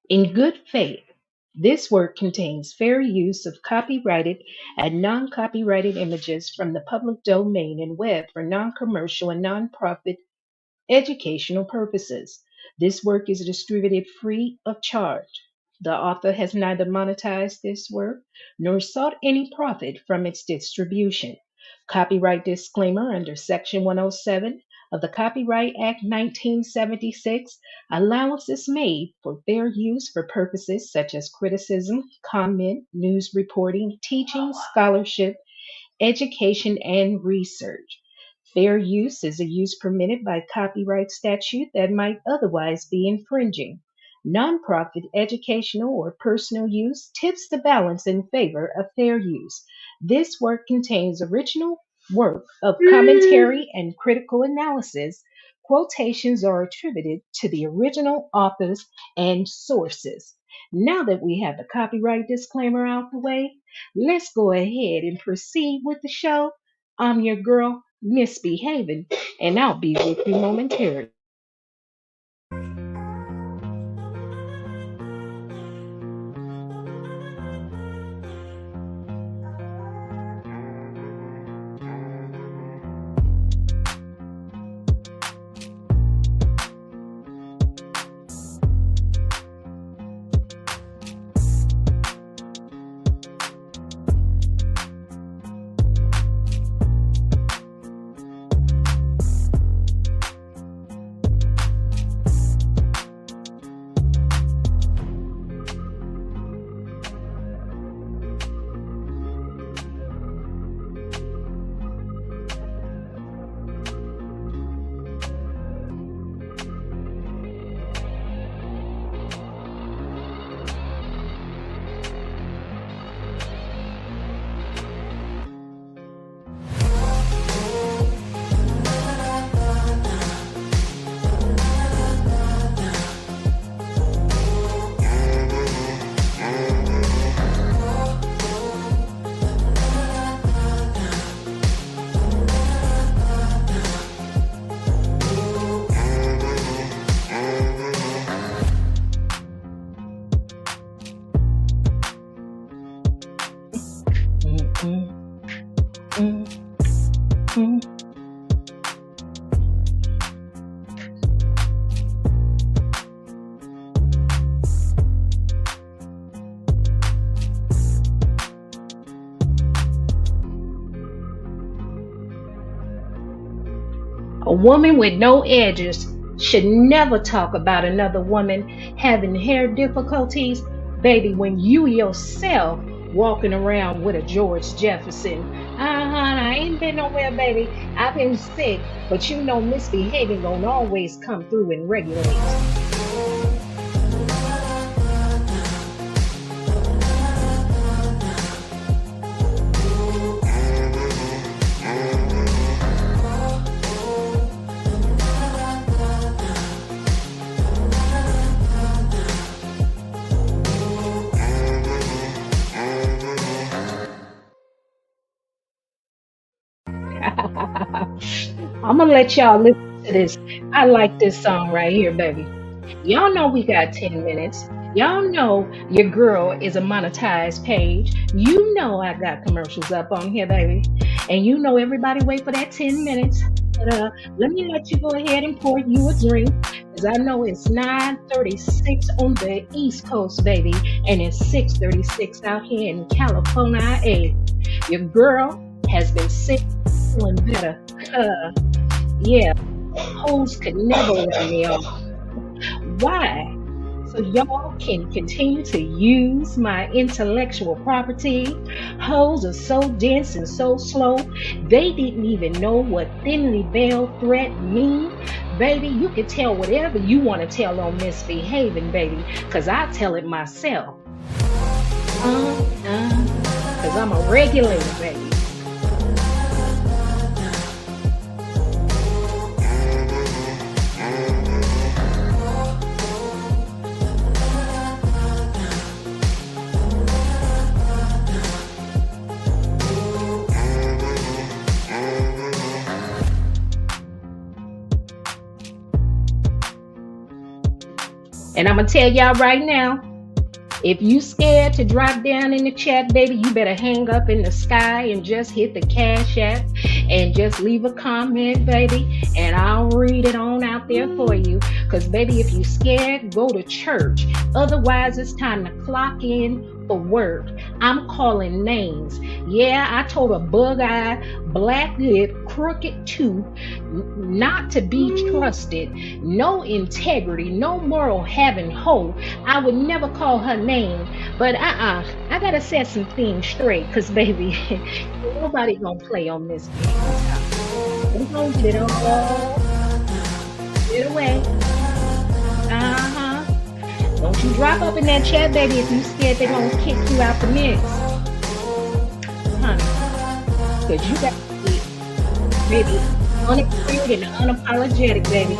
In good faith, this work contains fair use of copyrighted and non copyrighted images from the public domain and web for non commercial and non-profit educational purposes. This work is distributed free of charge. The author has neither monetized this work nor sought any profit from its distribution. Copyright disclaimer under Section 107 of the Copyright Act 1976. Allowance is made for fair use for purposes such as criticism, comment, news reporting, teaching, scholarship, education, and research. Fair use is a use permitted by copyright statute that might otherwise be infringing. Nonprofit educational or personal use tips the balance in favor of fair use. This work contains original work of commentary and critical analysis. Quotations are attributed to the original authors and sources. Now that we have the copyright disclaimer out the way, let's go ahead and proceed with the show. I'm your girl, Misbehaving, and I'll be with you momentarily. Mm, mm, mm. A woman with no edges should never talk about another woman having hair difficulties. Baby, when you yourself walking around with a George Jefferson. I ain't been nowhere, baby. I've been sick, but you know misbehaving gonna always come through and regulate. I'm gonna let y'all listen to this. I like this song right here, baby. Y'all know we got 10 minutes. Y'all know your girl is a monetized page. You know I got commercials up on here, baby. And you know everybody wait for that 10 minutes. But let me let you go ahead and pour you a drink. Because I know it's 9:36 on the East Coast, baby. And it's 6:36 out here in California. Your girl has been sick, feeling better. Yeah, hoes could never run me off. Why? So y'all can continue to use my intellectual property. Hoes are so dense and so slow, they didn't even know what thinly veiled threat mean. Baby, you can tell whatever you want to tell on misbehaving, baby, because I tell it myself. Because I'm a regulator, baby. And I'm gonna tell y'all right now, if you scared to drop down in the chat, baby, you better hang up in the sky and just hit the cash app and just leave a comment, baby, and I'll read it on out there for you. Cause baby, if you scared, go to church. Otherwise, it's time to clock in for work. I'm calling names. Yeah, I told a bug eye, black lip, crooked tooth, not to be trusted, no integrity, no moral having Holt. I would never call her name, but I gotta set some things straight, cause baby, nobody gonna play on this game. We gonna get it all get away. Uh-huh. Don't you drop up in that chat, baby, if you scared they gonna kick you out the mix, honey. Cause you got to be, baby, unexperienced and unapologetic, baby.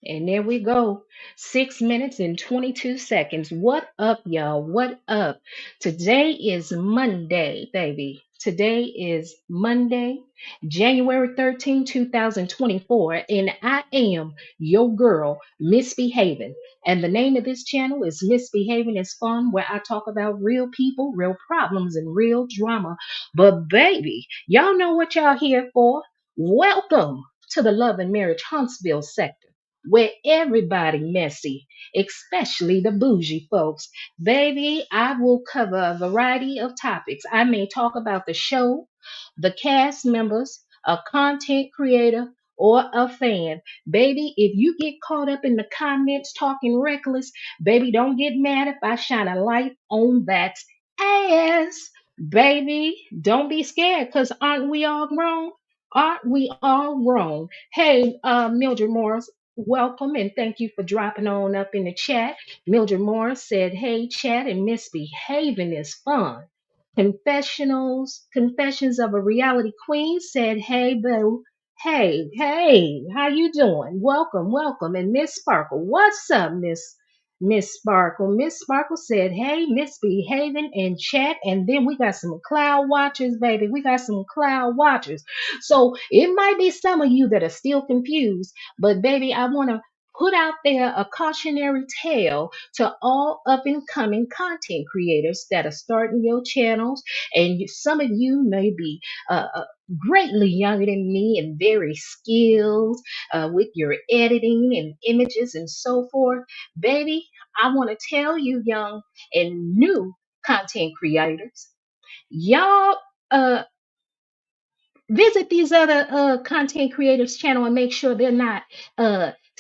And there we go. 6 minutes and 22 seconds. What up, y'all? What up? Today is Monday, baby. Today is Monday, January 13, 2024. And I am your girl, Misbehaving. And the name of this channel is Misbehaving is Fun, where I talk about real people, real problems, and real drama. But, baby, y'all know what y'all here for. Welcome to the Love and Marriage Huntsville Sector, where everybody messy, especially the bougie folks. Baby, I will cover a variety of topics. I may talk about the show, the cast members, a content creator, or a fan. Baby, if you get caught up in the comments talking reckless, baby, don't get mad if I shine a light on that ass. Baby, don't be scared, because aren't we all grown? Aren't we all grown? Hey, Mildred Morris, welcome and thank you for dropping on up in the chat. Mildred Morris said, "Hey, chat and misbehaving is fun." Confessions of a Reality Queen said, "Hey, boo. Hey, hey, how you doing? Welcome, welcome." And Miss Sparkle, what's up, Miss Sparkle? Miss Sparkle said, "Hey, misbehaving in chat." And then we got some cloud watchers, baby. We got some cloud watchers. So it might be some of you that are still confused, but baby, I want to put out there a cautionary tale to all up and coming content creators that are starting your channels. And some of you may be greatly younger than me and very skilled with your editing and images and so forth. Baby, I want to tell you, young and new content creators, y'all. Visit these other content creators channel and make sure they're not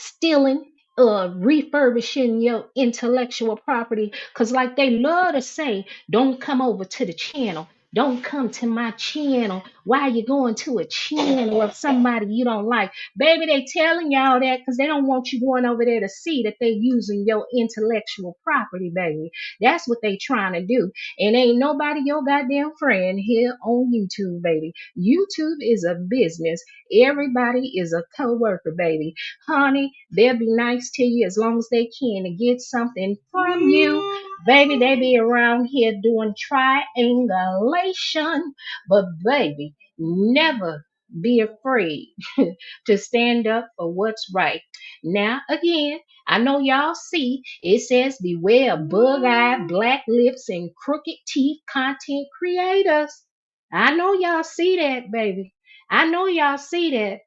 stealing, refurbishing your intellectual property, because like they love to say, don't come over to the channel, don't come to my channel. Why are you going to a channel of somebody you don't like? Baby, they telling y'all that because they don't want you going over there to see that they using your intellectual property, baby. That's what they trying to do. And ain't nobody your goddamn friend here on YouTube, baby. YouTube is a business. Everybody is a co-worker, baby. Honey, they'll be nice to you as long as they can to get something from you. Baby, they be around here doing triangulation. But baby, never be afraid to stand up for what's right. Now, again, I know y'all see it says beware of bug-eyed, black lips, and crooked teeth content creators. I know y'all see that, baby. I know y'all see that.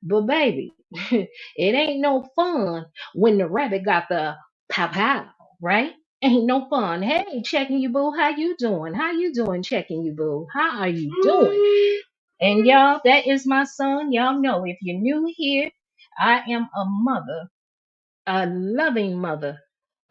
But baby, it ain't no fun when the rabbit got the pow pow, right? Ain't no fun. Hey, checking you, boo. How you doing? How you doing, checking you, boo? How are you doing? And y'all, that is my son. Y'all know if you're new here, I am a mother, a loving mother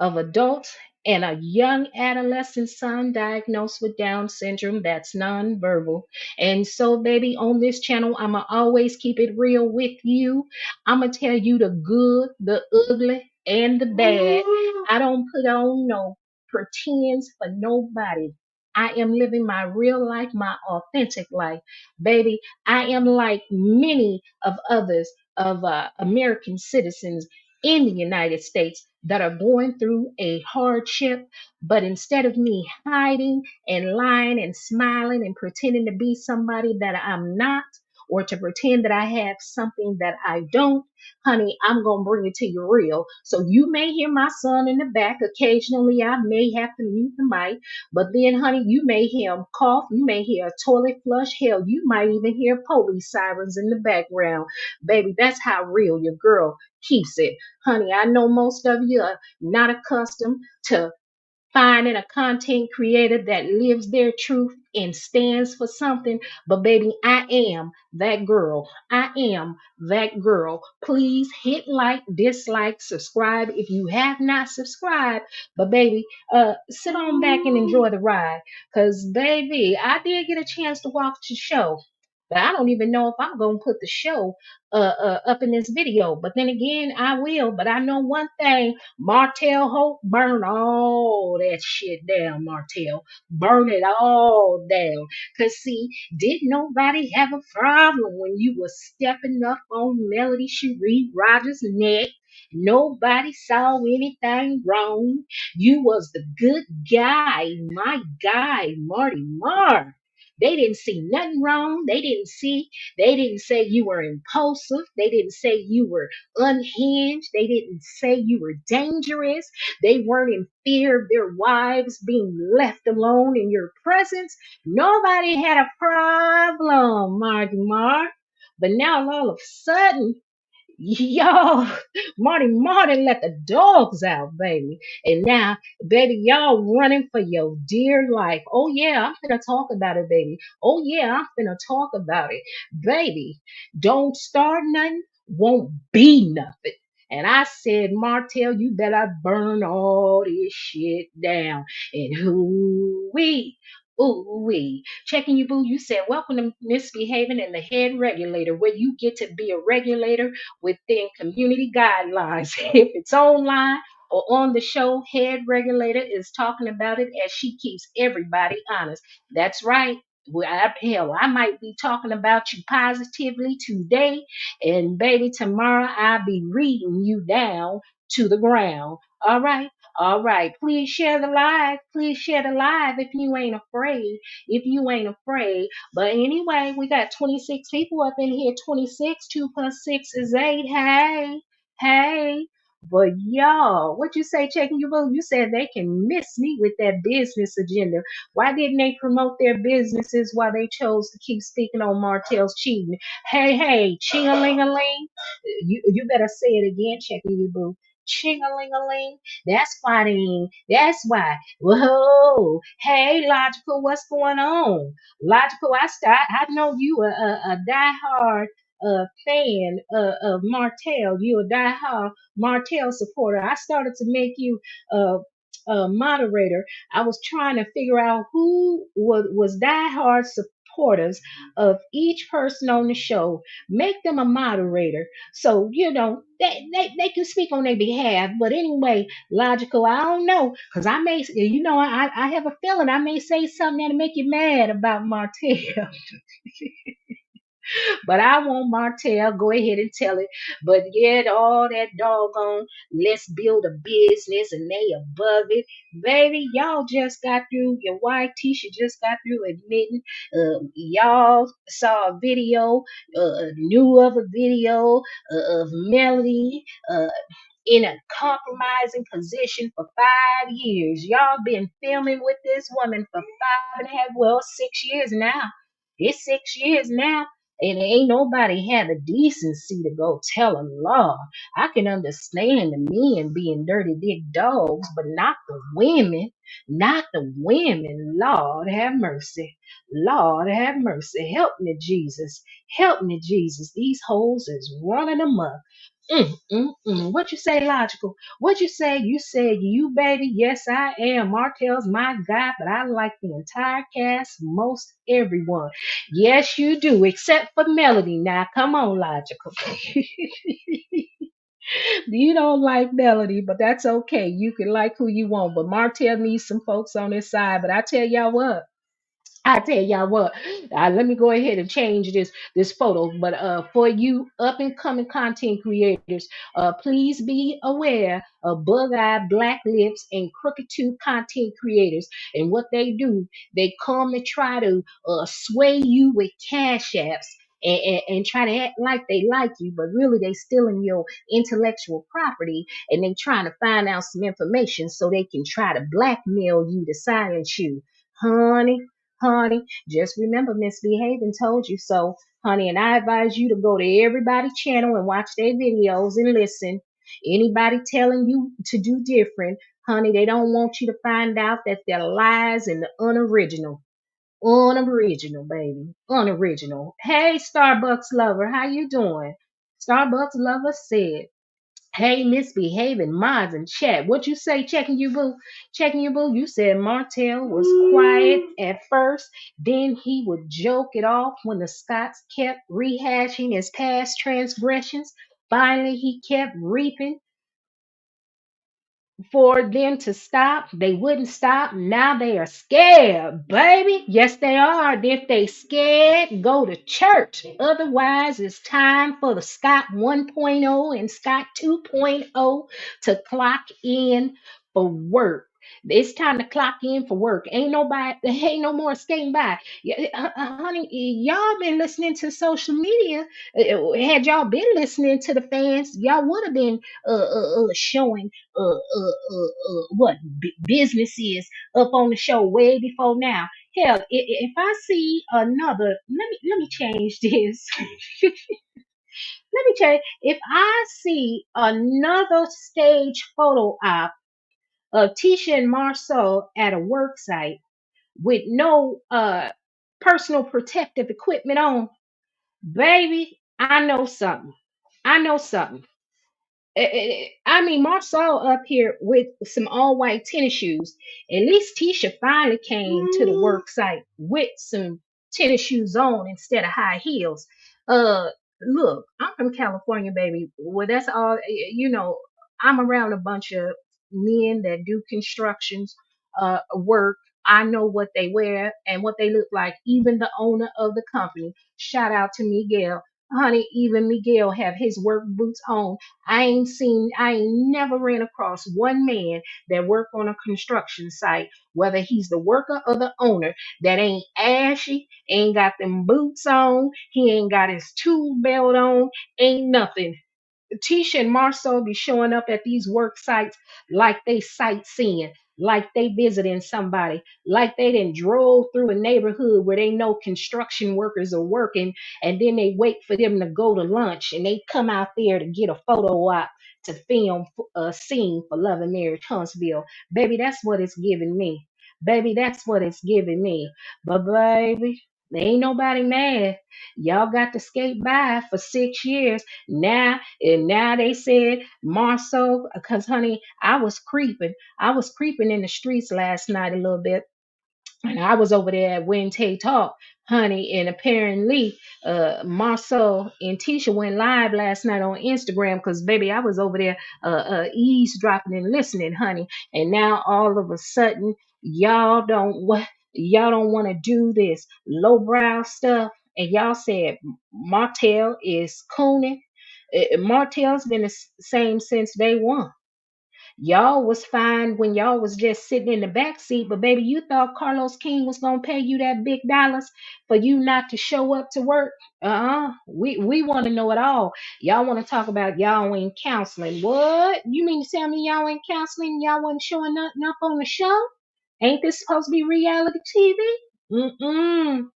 of adults and a young adolescent son diagnosed with Down syndrome that's nonverbal. And so, baby, on this channel, I'ma always keep it real with you. I'ma tell you the good, the ugly, and the bad. I don't put on no pretends for nobody. I am living my real life, my authentic life. Baby, I am like many of others of American citizens in the United States that are going through a hardship. But instead of me hiding and lying and smiling and pretending to be somebody that I'm not, or to pretend that I have something that I don't, honey, I'm going to bring it to you real. So you may hear my son in the back. Occasionally, I may have to mute the mic. But then, honey, you may hear him cough. You may hear a toilet flush. Hell, you might even hear police sirens in the background. Baby, that's how real your girl keeps it. Honey, I know most of you are not accustomed to finding a content creator that lives their truth and stands for something. But baby, I am that girl. I am that girl. Please hit like, dislike, subscribe if you have not subscribed. But baby, sit on back and enjoy the ride. Cause baby, I did get a chance to watch the show. But I don't even know if I'm gonna put the show up in this video. But then again, I will. But I know one thing. Martell Holt, burn all that shit down, Martell. Burn it all down. Cause see, didn't nobody have a problem when you was stepping up on Melody Cherie Rodgers' neck? Nobody saw anything wrong. You was the good guy, my guy, Marty Marr. They didn't see nothing wrong. They didn't say you were impulsive. They didn't say you were unhinged. They didn't say you were dangerous. They weren't in fear of their wives being left alone in your presence. Nobody had a problem, Marty Mark. But now all of a sudden, y'all, Martin let the dogs out, baby. And now, baby, y'all running for your dear life. Oh, yeah, I'm finna talk about it, baby. Oh, yeah, I'm finna talk about it. Baby, don't start nothing, won't be nothing. And I said, Martell, you better burn all this shit down. And who we? Ooh, we. Checking you, boo. You said, welcome to Misbehaving and the Head Regulator, where you get to be a regulator within community guidelines. If it's online or on the show, Head Regulator is talking about it as she keeps everybody honest. That's right. Well, hell, I might be talking about you positively today, and baby, tomorrow I'll be reading you down to the ground. All right. All right. Please share the live. Please share the live if you ain't afraid. If you ain't afraid. But anyway, we got 26 people up in here. 26, 2 plus 6 is 8. Hey, hey. But y'all, what you say, checking your vote? You said they can miss me with that business agenda. Why didn't they promote their businesses while they chose to keep speaking on Martell's cheating? Hey, hey, ching-a-ling-a-ling. You better say it again, checking your boo. Ching-a-ling-a-ling. That's why they ain't. That's why. Whoa. Hey, Logical, what's going on? Logical, I know you a diehard fan of Martell. You a diehard Martell supporter. I started to make you a moderator. I was trying to figure out who was diehard supporters of each person on the show. Make them a moderator. So, they can speak on their behalf. But anyway, Logical, I don't know. Because I have a feeling I may say something that'll make you mad about Martell. But I want Martell, go ahead and tell it. But yet all that doggone, let's build a business and they above it. Baby, y'all just got through, your wife Tisha just got through admitting y'all saw a video, knew of a video of Melody in a compromising position for 5 years. Y'all been filming with this woman for 5.5, well, 6 years now. It's 6 years now. And ain't nobody had the decency to go tell a Lord. I can understand the men being dirty dick dogs, but not the women. Not the women. Lord have mercy. Lord have mercy. Help me, Jesus. Help me, Jesus. These hoes is running amok. What you say, Logical? What you say? You said you, baby. Yes, I am. Martell's my guy, but I like the entire cast, most everyone. Yes, you do, except for Melody. Now, come on, Logical. You don't like Melody, but that's okay. You can like who you want. But Martell needs some folks on his side. But I tell y'all what. Let me go ahead and change this photo. But for you up and coming content creators, please be aware of bug-eyed, black lips, and crooked tooth content creators. And what they do, they come and try to sway you with cash apps. and try to act like they like you, but really they stealing your intellectual property, and they trying to find out some information so they can try to blackmail you to silence you. Honey, honey, just remember Misbehaving told you so, honey, and I advise you to go to everybody's channel and watch their videos and listen. Anybody telling you to do different, honey, they don't want you to find out that they're lies and the unoriginal. Unoriginal, baby. Unoriginal. Hey, Starbucks lover, how you doing? Starbucks lover said, hey, Misbehaving, mods and chat. What you say, checking you, boo? Checking you, boo? You said Martell was quiet at first, then he would joke it off when the Scots kept rehashing his past transgressions. Finally, he kept reaping for them to stop. They wouldn't stop. Now they are scared, baby. Yes, they are. If they scared, go to church. Otherwise, it's time for the Scott 1.0 and Scott 2.0 to clock in for work. It's time to clock in for work. Ain't nobody, ain't no more skating by. Honey, y'all been listening to social media. Had y'all been listening to the fans, y'all would have been showing what business is up on the show way before now. Hell, if I see another, let me change this. Let me change. If I see another stage photo op of Tisha and Marceau at a work site with no personal protective equipment on, baby, I know something. I know something. I mean, Marcel up here with some all white tennis shoes. At least Tisha finally came to the work site with some tennis shoes on instead of high heels. Uh, Look, I'm from California, baby. Well, that's all. I'm around a bunch of men that do constructions, work. I know what they wear and what they look like. Even the owner of the company. Shout out to Miguel. Honey, even Miguel have his work boots on. I ain't never ran across one man that work on a construction site, whether he's the worker or the owner, that ain't ashy, ain't got them boots on, he ain't got his tool belt on, ain't nothing. Tisha and Marceau be showing up at these work sites like they sightseeing, like they visiting somebody, like they done drove through a neighborhood where they know construction workers are working, and then they wait for them to go to lunch, and they come out there to get a photo op to film a scene for Love and Marriage Huntsville. Baby, that's what it's giving me. Baby, that's what it's giving me. But baby, ain't nobody mad. Y'all got to skate by for 6 years. Now they said Marceau, because honey, I was creeping in the streets last night a little bit, and I was over there at When Tay Talk, honey, and apparently Marceau and Tisha went live last night on Instagram, because baby, I was over there eavesdropping and listening, honey, and now all of a sudden y'all don't want to do this lowbrow stuff, and y'all said Martell is cooning. Martell's been the same since day one. Y'all was fine when y'all was just sitting in the back seat, but baby, you thought Carlos King was gonna pay you that big dollars for you not to show up to work? We want to know it all. Y'all want to talk about y'all ain't counseling? What? You mean to tell me y'all ain't counseling? Y'all wasn't showing nothing up on the show? Ain't this supposed to be reality TV? Mm-mm.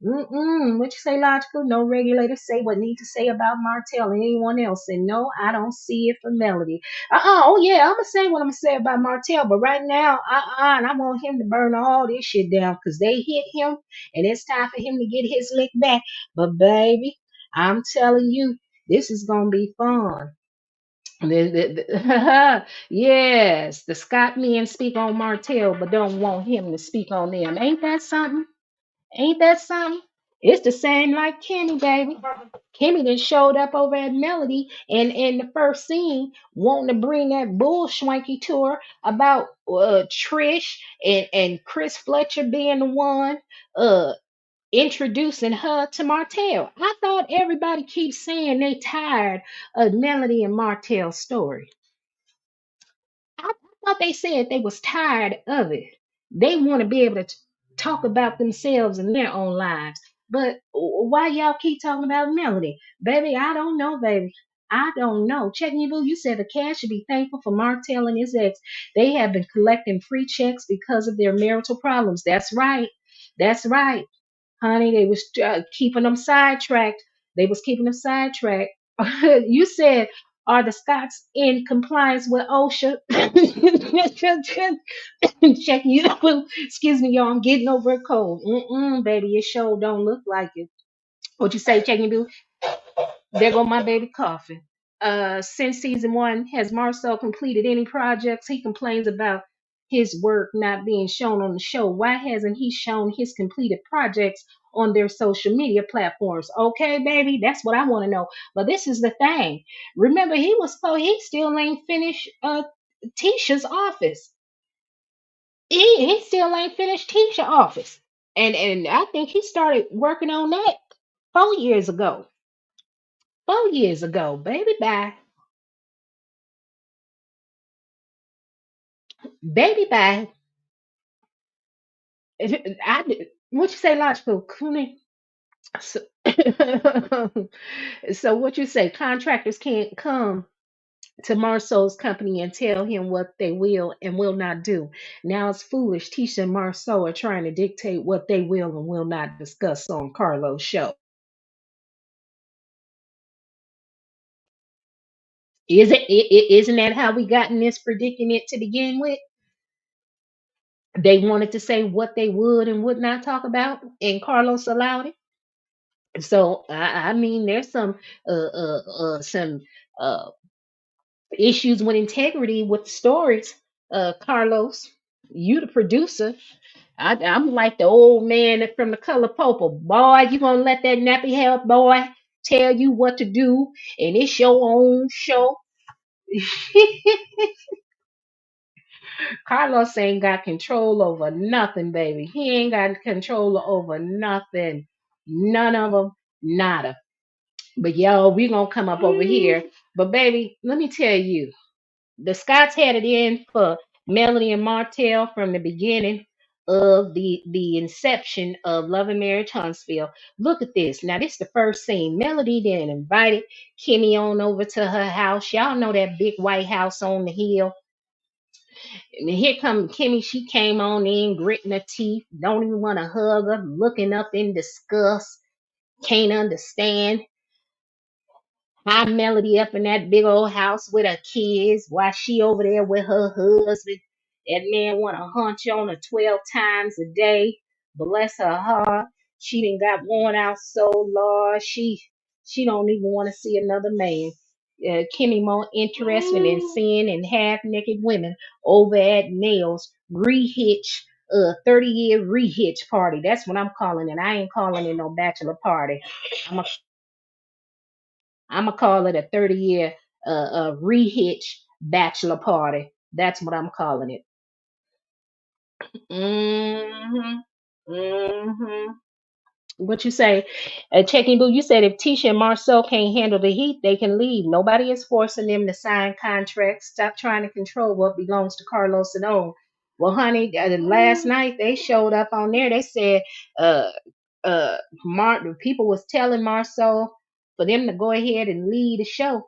Mm-mm. What you say, logical? No regulator say what need to say about Martell and anyone else. And no, I don't see it for Melody. Oh yeah, I'm gonna say what I'm gonna say about Martell, but right now, and I want him to burn all this shit down because they hit him, and it's time for him to get his lick back. But baby, I'm telling you, this is gonna be fun. Yes, the Scott men speak on Martell, but don't want him to speak on them. Ain't that something? Ain't that something? It's the same like Kimmy, baby. Kimmy then showed up over at Melody and in the first scene wanting to bring that bull schwanky to her about Trish and Chris Fletcher being the one uh introducing her to Martell. I thought everybody keeps saying they tired of Melody and Martell's story. I thought they said they was tired of it. They want to be able to talk about themselves and their own lives. But why y'all keep talking about Melody? Baby, I don't know, baby. I don't know. Check me, boo. You said the cash should be thankful for Martell and his ex. They have been collecting free checks because of their marital problems. That's right. That's right, honey. They was keeping them sidetracked. They was keeping them sidetracked. You said, are the Scots in compliance with OSHA? Checking you. Excuse me, y'all. I'm getting over a cold. Baby, your show don't look like it. What you say, checking you? There go my baby coughing. Since season one, has Marcel completed any projects? He complains about his work not being shown on the show. Why hasn't he shown his completed projects on their social media platforms? Okay, baby, that's what I want to know. But this is the thing. Remember, he still ain't finished Tisha's office. He still ain't finished Tisha's office. And I think he started working on that 4 years ago. 4 years ago, baby. Bye. Baby bye. What you say, logical? Cooney? So, so what you say? Contractors can't come to Marceau's company and tell him what they will and will not do. Now it's foolish. Tisha and Marceau are trying to dictate what they will and will not discuss on Carlos' show. Isn't that how we got in this predicament to begin with? They wanted to say what they would and would not talk about, and Carlos allowed it. So I mean, there's some uh, issues with integrity with the stories. Carlos, you the producer. I'm like the old man from the color purple. Boy, you gonna let that nappy head boy tell you what to do, and it's your own show. Carlos ain't got control over nothing, baby. He ain't got control over nothing. None of them, nada. But yo, we gonna come up over here. But baby, let me tell you, the Scots had it in for Melody and Martell from the beginning of the inception of Love and Marriage Huntsville. Look at this. Now this is the first scene. Melody then invited Kimmy on over to her house. Y'all know that big white house on the hill. And here come Kimmy. She came on in, gritting her teeth. Don't even want to hug her. Looking up in disgust. Can't understand. High Melody up in that big old house with her kids while she over there with her husband. That man want to hunch on her 12 times a day. Bless her heart. She done got worn out so large. She don't even want to see another man. Kimmy more interested in seeing and half naked women over at Nails rehitch 30-year rehitch party. That's what I'm calling it. I ain't calling it no bachelor party. I'm I'm gonna call it a 30-year rehitch bachelor party. That's what I'm calling it. hmm hmm What you say? Checking boo, you said if Tisha and Marcel can't handle the heat, they can leave. Nobody is forcing them to sign contracts. Stop trying to control what belongs to Carlos and own. Well, honey, last night they showed up on there. They said, uh, people was telling Marcel for them to go ahead and lead the show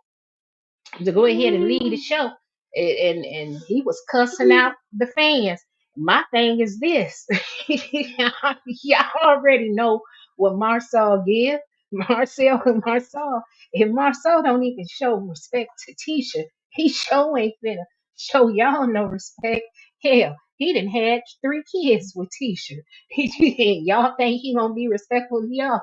to go ahead and lead the show. And he was cussing out the fans. My thing is this. Y'all already know what Marcel give. Marcel and Marcel. If Marcel don't even show respect to Tisha, he sure ain't finna show y'all no respect. Hell, he done had 3 kids with Tisha. Y'all think he gonna be respectful to y'all?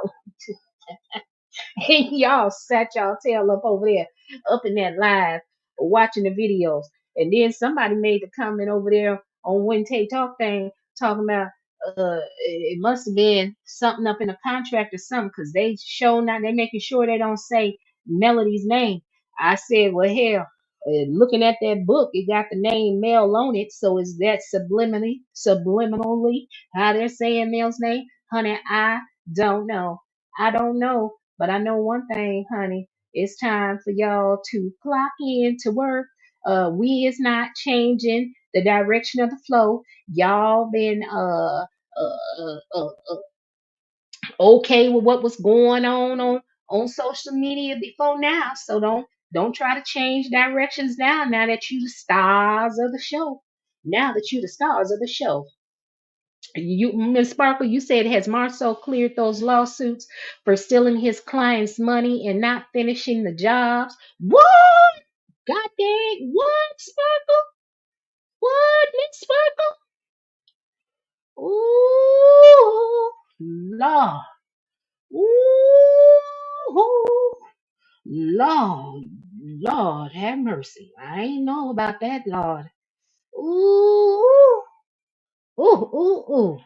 And y'all sat y'all tail up over there, up in that live, watching the videos. And then somebody made the comment over there on Wednesday Talk thing, talking about it must have been something up in a contract or something, because they show now they making sure they don't say Melody's name. I said, well, hell, looking at that book, it got the name Mel on it, so is that subliminally how they're saying Mel's name? Honey, I don't know. I don't know. But I know one thing, honey. It's time for y'all to clock in to work. We is not changing the direction of the flow. Y'all been okay with what was going on social media before now. So don't try to change directions now that you the stars of the show. Now that you the stars of the show. You, Miss Sparkle, you said has Marcel cleared those lawsuits for stealing his clients' money and not finishing the jobs? What? God dang, what, Sparkle? What, Miss Sparkle? Ooh, Lord. Ooh, Lord, Lord, have mercy. I ain't know about that, Lord. Ooh, ooh.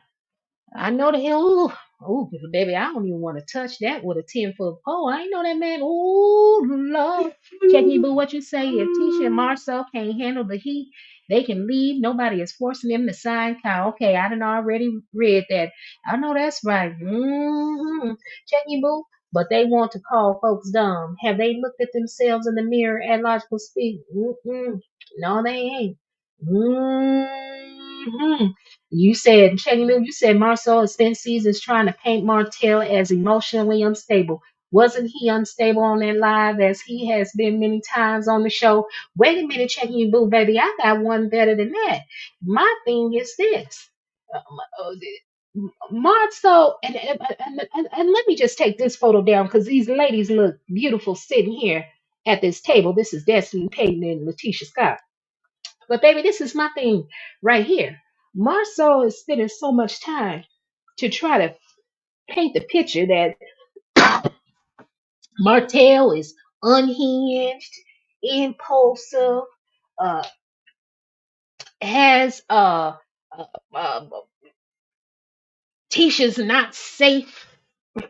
I know the ooh, ooh, baby. I don't even want to touch that with a 10-foot pole. I ain't know that man. Ooh, Lord. Check me, boo. What you say? If Tisha and Marcel can't handle the heat, they can leave. Nobody is forcing them to sign cow. Okay, I done already read that. I know that's right. Check me, boo. But they want to call folks dumb. Have they looked at themselves in the mirror at logical speed? No, they ain't. Mm-hmm. You said, Shaggy Lou, you said Marcel has spent seasons trying to paint Martell as emotionally unstable. Wasn't he unstable on that live as he has been many times on the show? Wait a minute, Checking You Boo, baby. I got one better than that. My thing is this. Marcel, and let me just take this photo down because these ladies look beautiful sitting here at this table. This is Destiny Payton and Letitia Scott. But baby, this is my thing right here. Marcel is spending so much time to try to paint the picture that Martell is unhinged, impulsive, uh, has uh, Tisha's not safe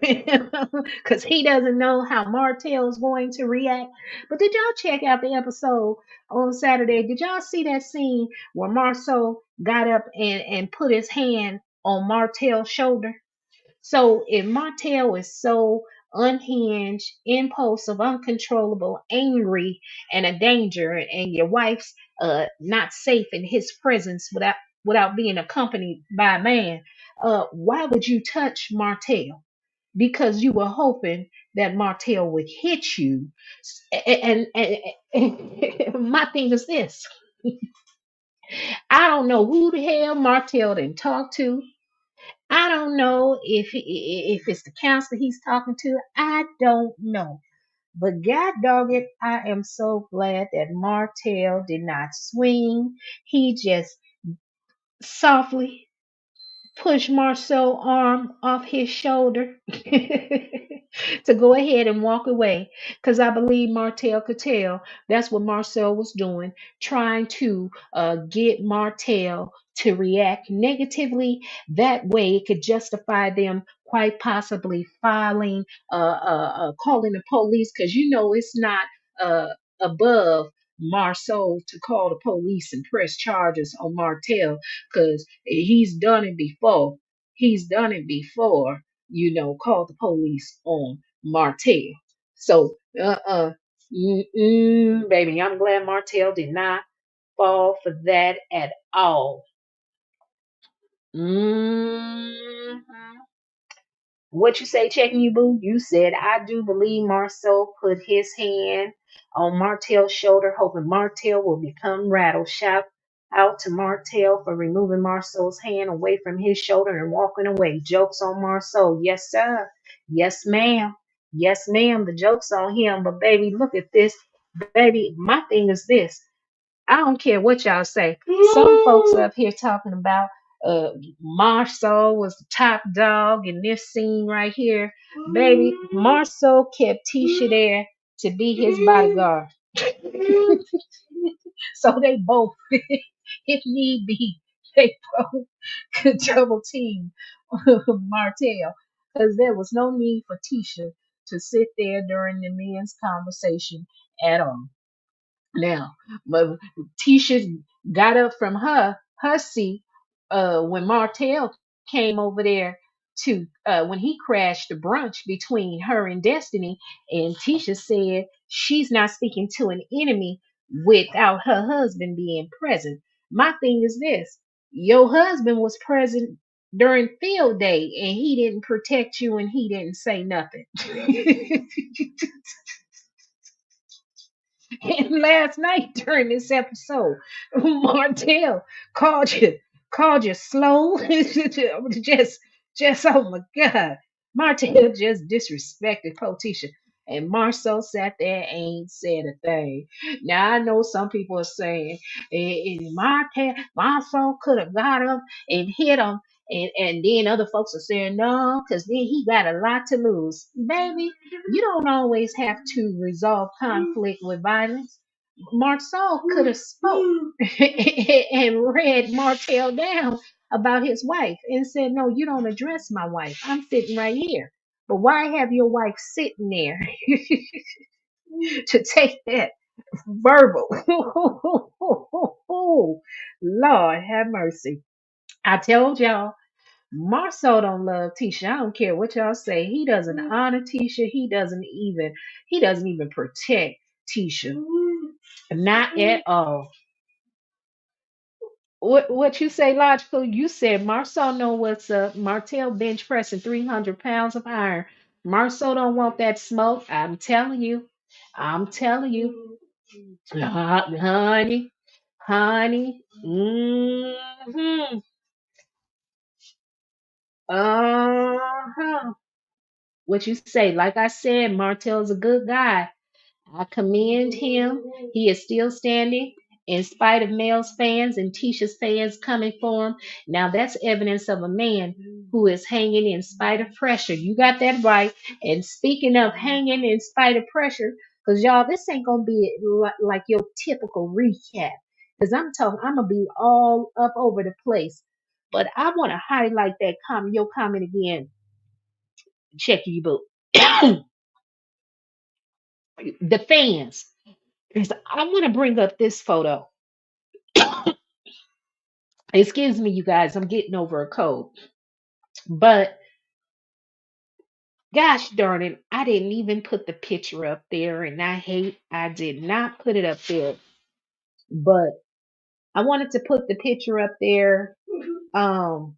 because he doesn't know how Martell's going to react. But did y'all check out the episode on Saturday? Did y'all see that scene where Marcel got up and put his hand on Martell's shoulder? So if Martell is so unhinged, impulsive, uncontrollable, angry, and a danger, and your wife's not safe in his presence without being accompanied by a man, why would you touch Martell? Because you were hoping that Martell would hit you. And my thing is this: I don't know who the hell Martell didn't talk to. I don't know if it's the counselor he's talking to. I don't know. But God dog it, I am so glad that Martell did not swing. He just softly push Marcel's arm off his shoulder to go ahead and walk away. Because I believe Martell could tell that's what Marcel was doing, trying to get Martell to react negatively. That way it could justify them quite possibly calling the police. Because you know it's not uh, above Marcel to call the police and press charges on Martell because he's done it before. He's done it before, called the police on Martell. So, baby, I'm glad Martell did not fall for that at all. Mm. What you say, checking you, boo? You said, I do believe Marcel put his hand on Martell's shoulder, hoping Martell will become rattled. Shout out to Martell for removing Marcel's hand away from his shoulder and walking away. Jokes on Marcel. Yes, sir. Yes, ma'am. Yes, ma'am. The joke's on him. But, baby, look at this. Baby, my thing is this. I don't care what y'all say. Some folks up here talking about Marceau was the top dog in this scene right here. Baby, Marceau kept Tisha there to be his bodyguard. So they both, if need be, they both could double team Martell. Because there was no need for Tisha to sit there during the men's conversation at all. Now, but Tisha got up from her seat when Martell came over there to when he crashed the brunch between her and Destiny, and Tisha said she's not speaking to an enemy without her husband being present. My thing is this: your husband was present during field day and he didn't protect you and he didn't say nothing. And last night during this episode, Martell called you slow. just oh my God. Martell just disrespected Potisha. And Marcel sat there and ain't said a thing. Now I know some people are saying Marcel could have got him and hit him. And then other folks are saying no, because then he got a lot to lose. Baby, you don't always have to resolve conflict with violence. Marcel could have spoke and read Martell down about his wife and said, no, you don't address my wife. I'm sitting right here. But why have your wife sitting there to take that verbal? Lord have mercy. I told y'all, Marcel don't love Tisha. I don't care what y'all say. He doesn't honor Tisha. He doesn't even protect Tisha. Not at all. What you say, logical? You said Marcel know what's up. Martell bench pressing 300 pounds of iron. Marcel don't want that smoke. I'm telling you. I'm telling you. Honey, honey. Uh-huh. What you say? Like I said, Martell's a good guy. I commend him. He is still standing in spite of Mel's fans and Tisha's fans coming for him. Now that's evidence of a man who is hanging in spite of pressure. You got that right. And speaking of hanging in spite of pressure, because y'all, this ain't gonna be like your typical recap. Because I'm gonna be all up over the place. But I want to highlight that your comment again. Check you, boo. The fans. I want to bring up this photo. Excuse me, you guys, I'm getting over a cold. But gosh darn it, I didn't even put the picture up there, and I did not put it up there. But I wanted to put the picture up there. Um,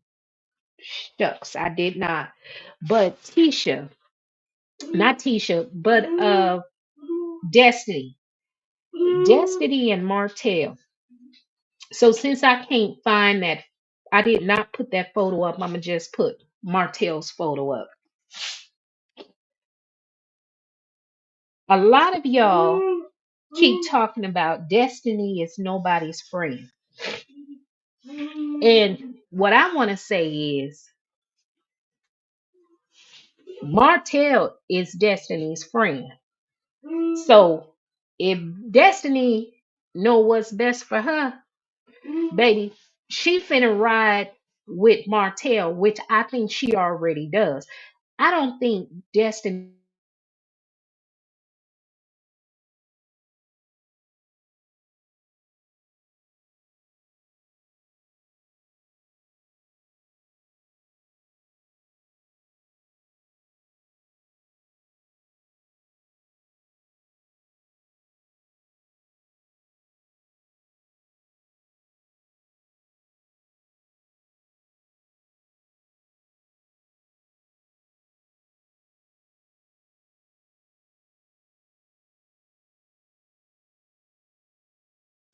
Shucks, I did not. But Tisha, not Tisha, but Destiny, Destiny and Martell. So since I can't find that, I did not put that photo up. I'm gonna just put Martell's photo up. A lot of y'all keep talking about Destiny is nobody's friend. And what I want to say is Martell is Destiny's friend. So if Destiny know what's best for her, baby, she finna ride with Martell, which I think she already does. I don't think Destiny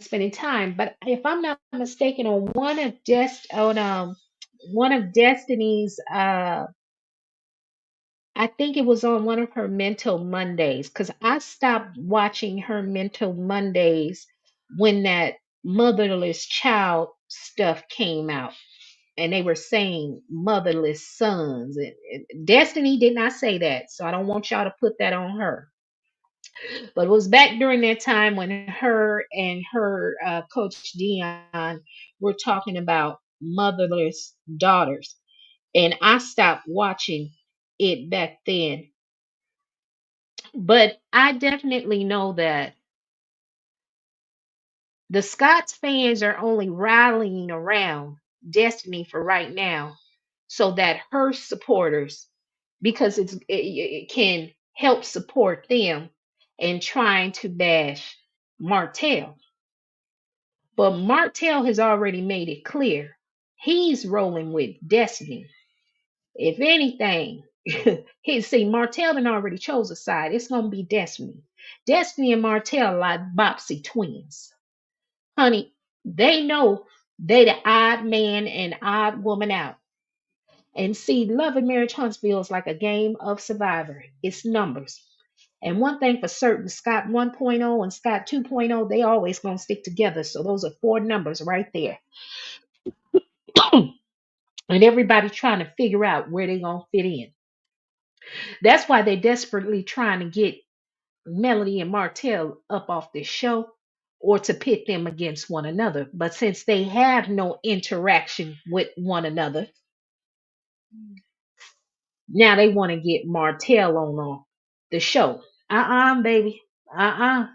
spending time. But if I'm not mistaken, on one of Destiny's I think it was on one of her Mental Mondays, because I stopped watching her Mental Mondays when that motherless child stuff came out and they were saying motherless sons. Destiny did not say that, so I don't want y'all to put that on her. But it was back during that time when her and her coach Dion were talking about motherless daughters, and I stopped watching it back then. But I definitely know that the Scots fans are only rallying around Destiny for right now so that her supporters, because it can help support them in trying to bash Martell. But Martell has already made it clear. He's rolling with Destiny. If anything, he see Martell done already chose a side. It's gonna be Destiny. Destiny and Martell like Bopsy twins. Honey, they know they the odd man and odd woman out. And see, Love and Marriage Huntsville is like a game of survivor. It's numbers. And one thing for certain, Scott 1.0 and Scott 2.0, they always gonna stick together. So those are four numbers right there. And everybody trying to figure out where they gonna fit in. That's why they desperately trying to get Melody and Martell up off this show or to pit them against one another. But since they have no interaction with one another, now they want to get Martell on the show. Baby. Uh-uh.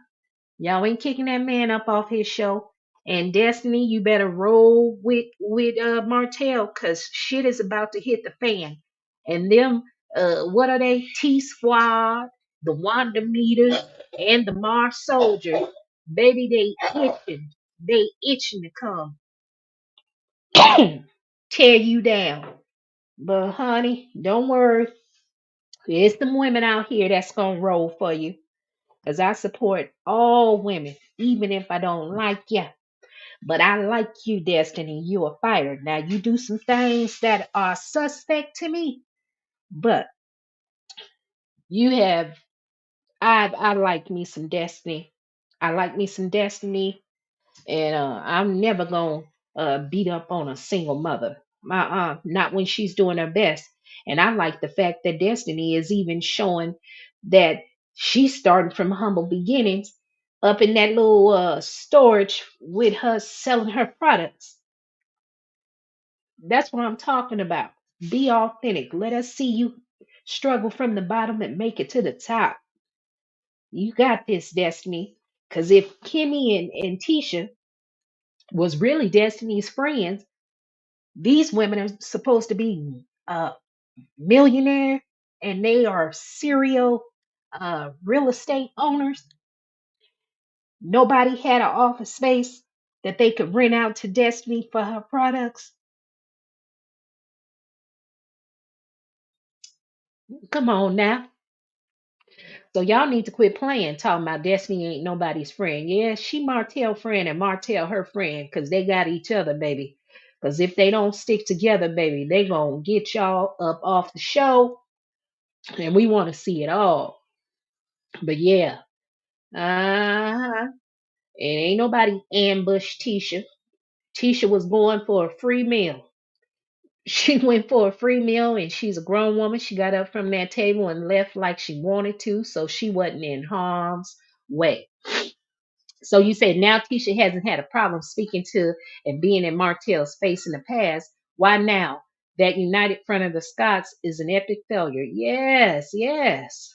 Y'all ain't kicking that man up off his show. And Destiny, you better roll with Martell, cause shit is about to hit the fan. And them, what are they? T Squad, the Wanda Meters, and the Mars Soldiers, baby, they itching. They itching to come tear you down. But honey, don't worry. There's some women out here that's gonna roll for you. Cause I support all women, even if I don't like you. But I like you, Destiny. You a fighter. Now you do some things that are suspect to me, but you have I like me some Destiny. I like me some Destiny, and I'm never gonna beat up on a single mother. Not when she's doing her best. And I like the fact that Destiny is even showing that she's starting from humble beginnings up in that little storage with her selling her products. That's what I'm talking about. Be authentic. Let us see you struggle from the bottom and make it to the top. You got this, Destiny. Because if Kimmy and Tisha was really Destiny's friends, these women are supposed to be millionaire and they are serial real estate owners. Nobody had an office space that they could rent out to Destiny for her products. Come on now. So y'all need to quit playing talking about Destiny ain't nobody's friend. Yeah, she Martell friend and Martell her friend because they got each other, baby. Because if they don't stick together, baby, they gonna get y'all up off the show and we want to see it all. But yeah, uh-huh. It ain't nobody ambushed Tisha. Tisha was going for a free meal. She went for a free meal and she's a grown woman. She got up from that table and left like she wanted to, so she wasn't in harm's way. So you said now Tisha hasn't had a problem speaking to and being in Martell's face in the past. Why now? That united front of the Scots is an epic failure. Yes, yes.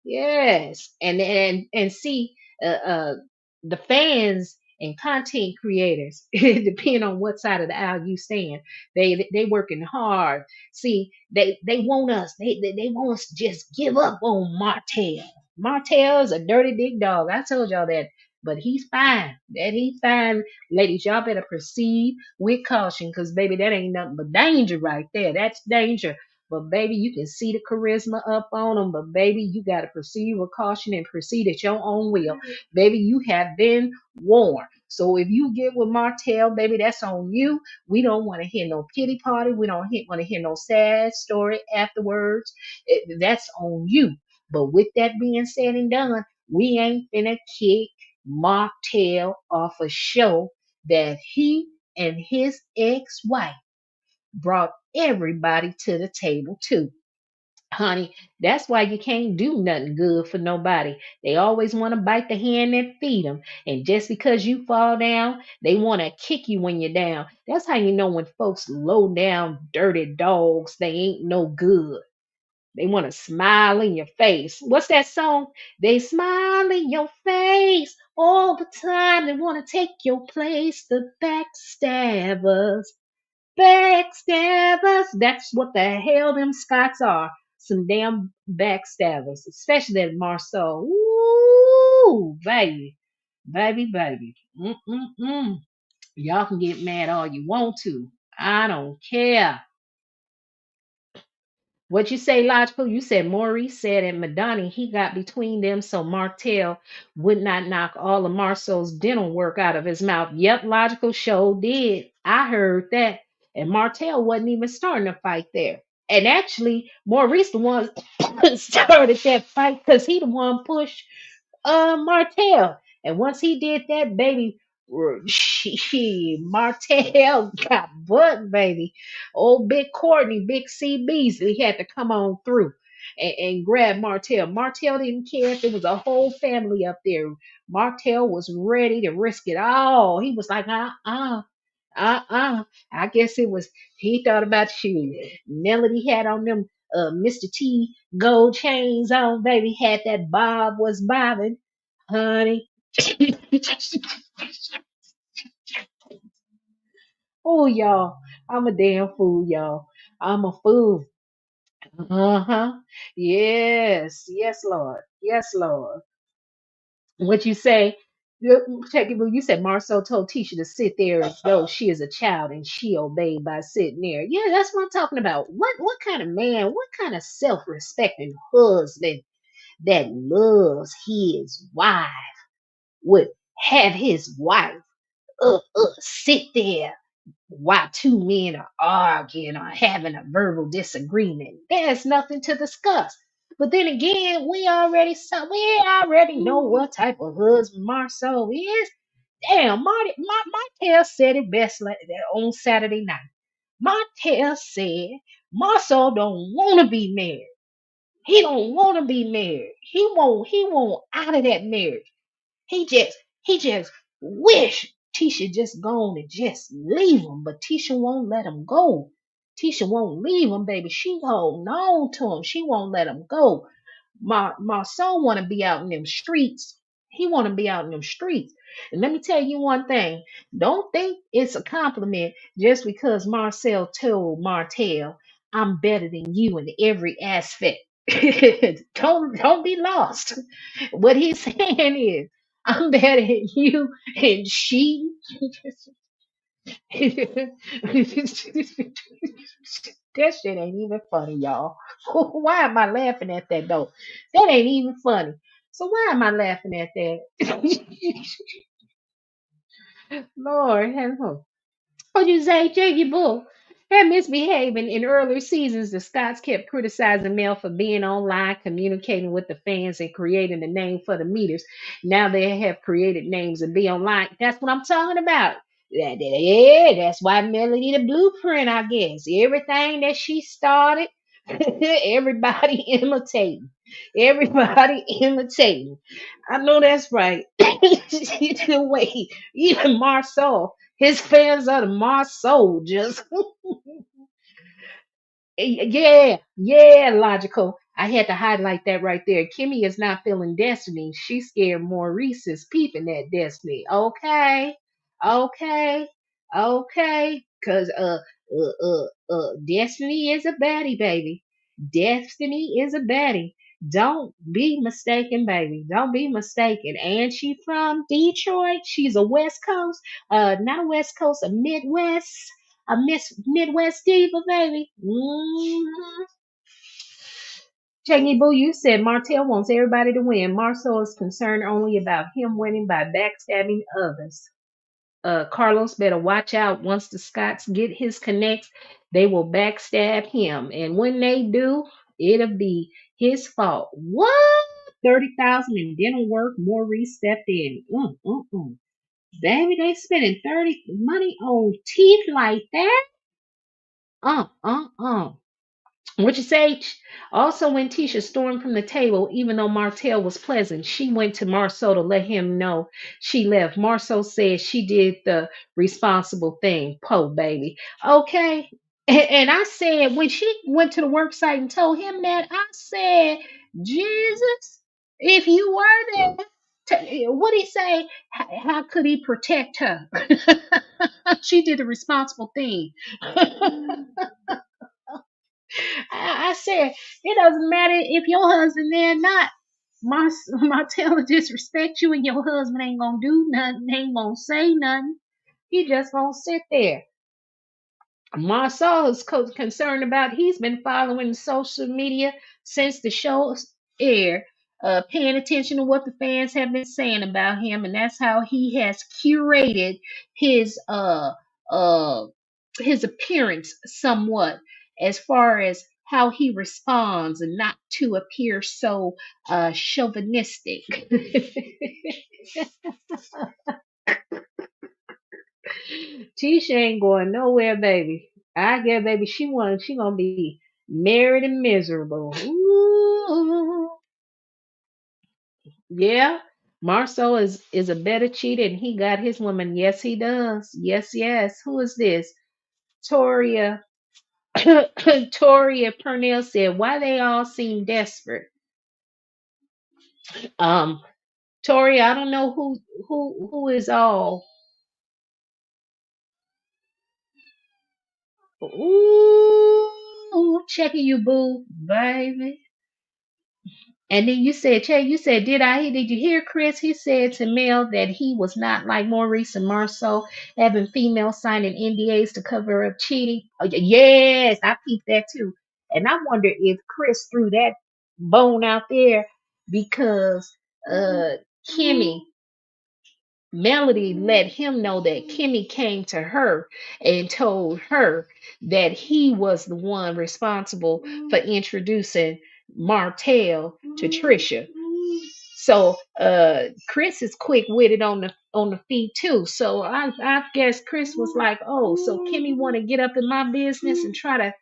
Yes, and see, the fans and content creators, depending on what side of the aisle you stand, they working hard. See, they want us, they want us to just give up on Martell. Martell is a dirty big dog. I told y'all that, but he's fine. That he's fine, ladies. Y'all better proceed with caution, cause baby, that ain't nothing but danger right there. That's danger. But baby, you can see the charisma up on them. But baby, you got to proceed with caution and proceed at your own will. Baby, you have been warned. So if you get with Martell, baby, that's on you. We don't want to hear no pity party. We don't want to hear no sad story afterwards. That's on you. But with that being said and done, we ain't finna kick Martell off a show that he and his ex-wife brought everybody to the table too. Honey, that's why you can't do nothing good for nobody. They always want to bite the hand that feed them. And just because you fall down, they want to kick you when you're down. That's how you know when folks low down, dirty dogs, they ain't no good. They want to smile in your face. What's that song? They smile in your face all the time. They want to take your place. The backstabbers. Backstabbers. That's what the hell them Scots are. Some damn backstabbers, especially that Marceau. Ooh, baby, baby, baby. Mm-mm-mm. Y'all can get mad all you want to. I don't care. What you say, logical? You said Maurice said at Madani he got between them so Martell would not knock all of Marcel's dental work out of his mouth. Yep, logical show did. I heard that. And Martell wasn't even starting a fight there. And actually, Maurice the one started that fight because he the one pushed Martell. And once he did that, baby, Martell got butt, baby. Old Big Courtney, Big C Beasley had to come on through and grab Martell. Martell didn't care if it was a whole family up there. Martell was ready to risk it all. He was like, uh-uh. I guess it was, he thought about you. Melody had on them Mr. T gold chains on, baby. Had that bob was bobbing, honey. Oh, y'all. I'm a damn fool, y'all. I'm a fool. Uh-huh. Yes. Yes, Lord. Yes, Lord. What you say? Check it, you said Marcel told Tisha to sit there as though she is a child and she obeyed by sitting there. Yeah, that's what I'm talking about. What kind of man, what kind of self-respecting husband that loves his wife would have his wife sit there while two men are arguing or having a verbal disagreement? There's nothing to discuss. But then again, we already know what type of husband Marceau is. Damn, Martell said it best on Saturday night. Martell said Marceau don't want to be married. He don't want to be married. He won't out of that marriage. He just wish Tisha just gone and just leave him, but Tisha won't let him go. Tisha won't leave him, baby. She holding on to him. She won't let him go. My son want to be out in them streets. He want to be out in them streets. And let me tell you one thing. Don't think it's a compliment just because Marcel told Martell, I'm better than you in every aspect. Don't be lost. What he's saying is, I'm better than you and she. That shit ain't even funny, y'all. Why am I laughing at that though? That ain't even funny. So why am I laughing at that? Lord, help. What you say, Jiggy Bull? Had misbehaving in earlier seasons, the Scots kept criticizing Mel for being online, communicating with the fans, and creating a name for the meters. Now they have created names and be online. That's what I'm talking about. Yeah, that's why Melody the blueprint, I guess. Everything that she started, everybody imitating. Everybody imitating. I know that's right. Wait, even Marceau, his fans are the Mars soldiers. Yeah, logical. I had to highlight that right there. Kimmy is not feeling Destiny. She's scared Maurice is peeping at Destiny. Okay, okay, okay. Cause Destiny is a baddie, baby. Destiny is a baddie. Don't be mistaken, baby. Don't be mistaken. And she from Detroit. She's a West Coast, not a West Coast, a Midwest. A Miss Midwest diva, baby. Jackie Boo, you said Martell wants everybody to win. Marcel is concerned only about him winning by backstabbing others. Carlos better watch out. Once the Scots get his connects, they will backstab him. And when they do, it'll be his fault. What? 30,000 in dental work. Maurice stepped in. Baby, they spending 30 money on teeth like that? Uh, uh, uh. What you say? Also, when Tisha stormed from the table, even though Martell was pleasant, she went to Marceau to let him know she left. Marceau said she did the responsible thing. Po, baby. Okay. And I said, when she went to the work site and told him that, I said, Jesus, if you were there, what did he say? How could he protect her? She did the responsible thing. I said, it doesn't matter if your husband there or not. Martell will disrespect you and your husband ain't gonna do nothing, ain't gonna say nothing. He just gonna sit there. Marcel is concerned about. He's been following social media since the show aired, paying attention to what the fans have been saying about him, and that's how he has curated his uh uh his appearance somewhat, as far as how he responds and not to appear so chauvinistic. Tisha ain't going nowhere, baby. I get, baby. She gonna be married and miserable. Ooh, yeah. Marcel is a better cheater, and he got his woman. Yes, he does. Yes, yes. Who is this? Toria. Toria Purnell said, "Why they all seem desperate?" Um, Toria, I don't know who is all. Ooh, checking you, boo, baby. And then you said, Che, you said, did you hear Chris? He said to Mel that he was not like Maurice and Marceau, having females signing NDAs to cover up cheating. Oh, yes, I peeped that too. And I wonder if Chris threw that bone out there because Kimmy Melody let him know that Kimmy came to her and told her that he was the one responsible for introducing Martell to Trisha. So Chris is quick witted on the feet too. So I guess Chris was like, oh, so Kimmy want to get up in my business and try to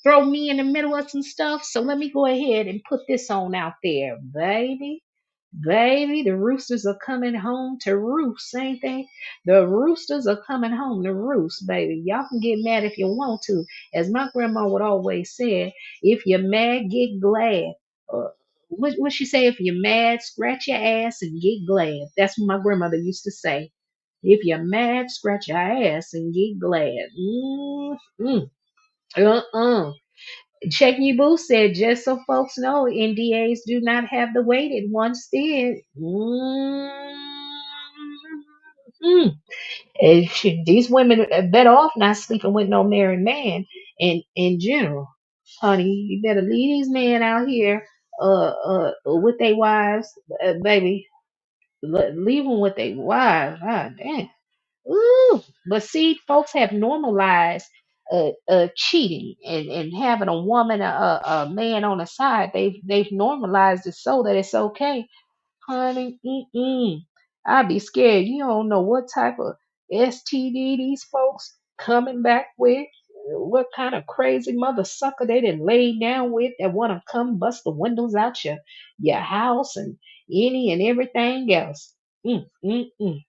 throw me in the middle of some stuff. So let me go ahead and put this on out there, baby. Baby, the roosters are coming home to roost, ain't they? The roosters are coming home to roost, baby. Y'all can get mad if you want to. As my grandma would always say, if you're mad, get glad. What she say? If you're mad, scratch your ass and get glad. That's what my grandmother used to say. If you're mad, scratch your ass and get glad. Mm-mm. Uh-uh. Check You Boo said, just so folks know, NDAs do not have the weight it once did. These women are better off not sleeping with no married man in general. Honey, you better leave these men out here with their wives, baby. Leave them with their wives. God damn. Ooh, but see, folks have normalized cheating and having a woman, a man on the side. They've normalized it so that it's okay, honey. I'd be scared. You don't know what type of STD these folks coming back with. What kind of crazy mother sucker they done laid down with that want to come bust the windows out your house and any and everything else. Mm, mm, mm.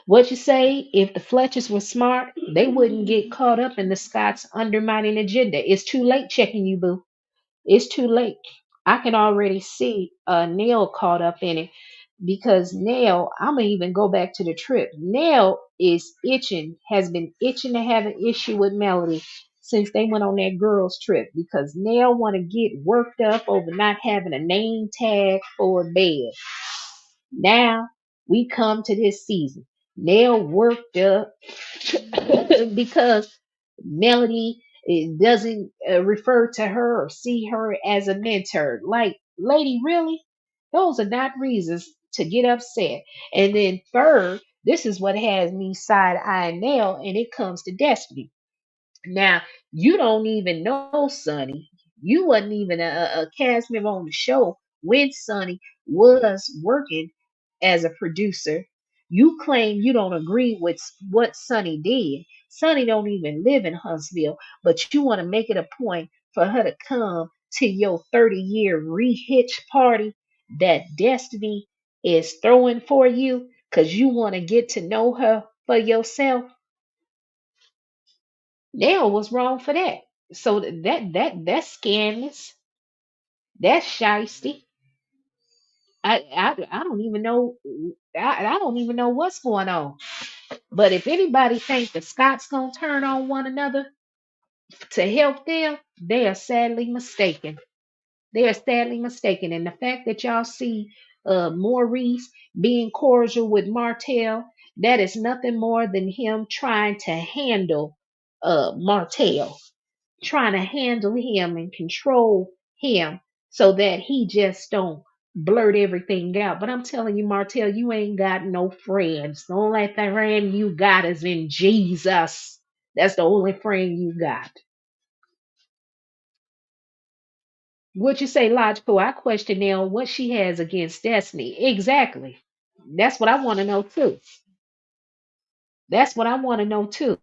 What you say? If the Fletchers were smart, they wouldn't get caught up in the Scots undermining agenda. It's too late checking you, boo. It's too late. I can already see Neil caught up in it because Neil, I'm gonna even go back to the trip. Neil is itching, has been itching to have an issue with Melody since they went on that girls' trip because Neil want to get worked up over not having a name tag for a bed. Now we come to this season. Nell worked up because Melody doesn't refer to her or see her as a mentor. Like, lady, really? Those are not reasons to get upset. And then third, this is what has me side eyeing Nell, and it comes to Destiny. Now, you don't even know Sonny. You wasn't even a cast member on the show when Sonny was working as a producer. You claim you don't agree with what Sonny did. Sonny don't even live in Huntsville, but you want to make it a point for her to come to your 30-year re-hitch party that Destiny is throwing for you because you want to get to know her for yourself. Now was wrong for that. So that's scandalous. That's shisty. I don't even know. I don't even know what's going on. But if anybody thinks the Scots gonna turn on one another to help them, they are sadly mistaken. They are sadly mistaken. And the fact that y'all see Maurice being cordial with Martell, that is nothing more than him trying to handle Martell, trying to handle him and control him so that he just don't blurt everything out. But I'm telling you, Martell, you ain't got no friends. The only friend you got is in Jesus. That's the only friend you got. Would you say logical? I question now what she has against Destiny. Exactly. That's what I want to know too. That's what I want to know too.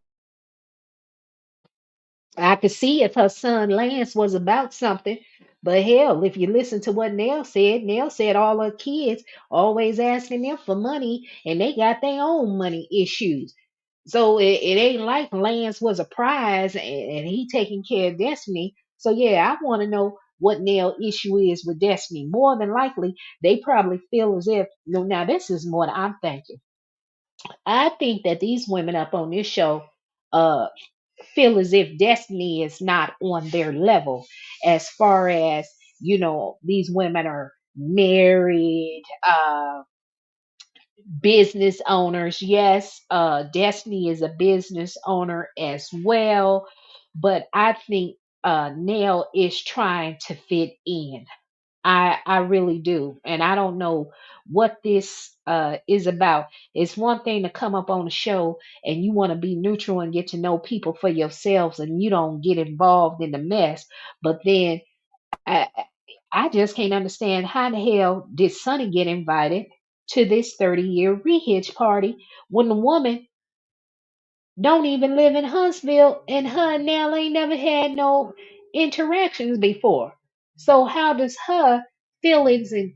I could see if her son Lance was about something, but hell, if you listen to what Nell said all her kids always asking them for money and they got their own money issues. So it ain't like Lance was a prize and he taking care of Destiny. So yeah, I want to know what Nell issue is with Destiny. More than likely, they probably feel as if no. Now this is what I'm thinking. I think that these women up on this show uh feel as if Destiny is not on their level as far as, these women are married, business owners. Yes, Destiny is a business owner as well, but I think Nell is trying to fit in. I really do. And I don't know what this is about. It's one thing to come up on a show and you want to be neutral and get to know people for yourselves and you don't get involved in the mess. But then I, I just can't understand how the hell did Sonny get invited to this 30-year rehitch party when the woman don't even live in Huntsville and her and Nell ain't never had no interactions before. So how does her feelings and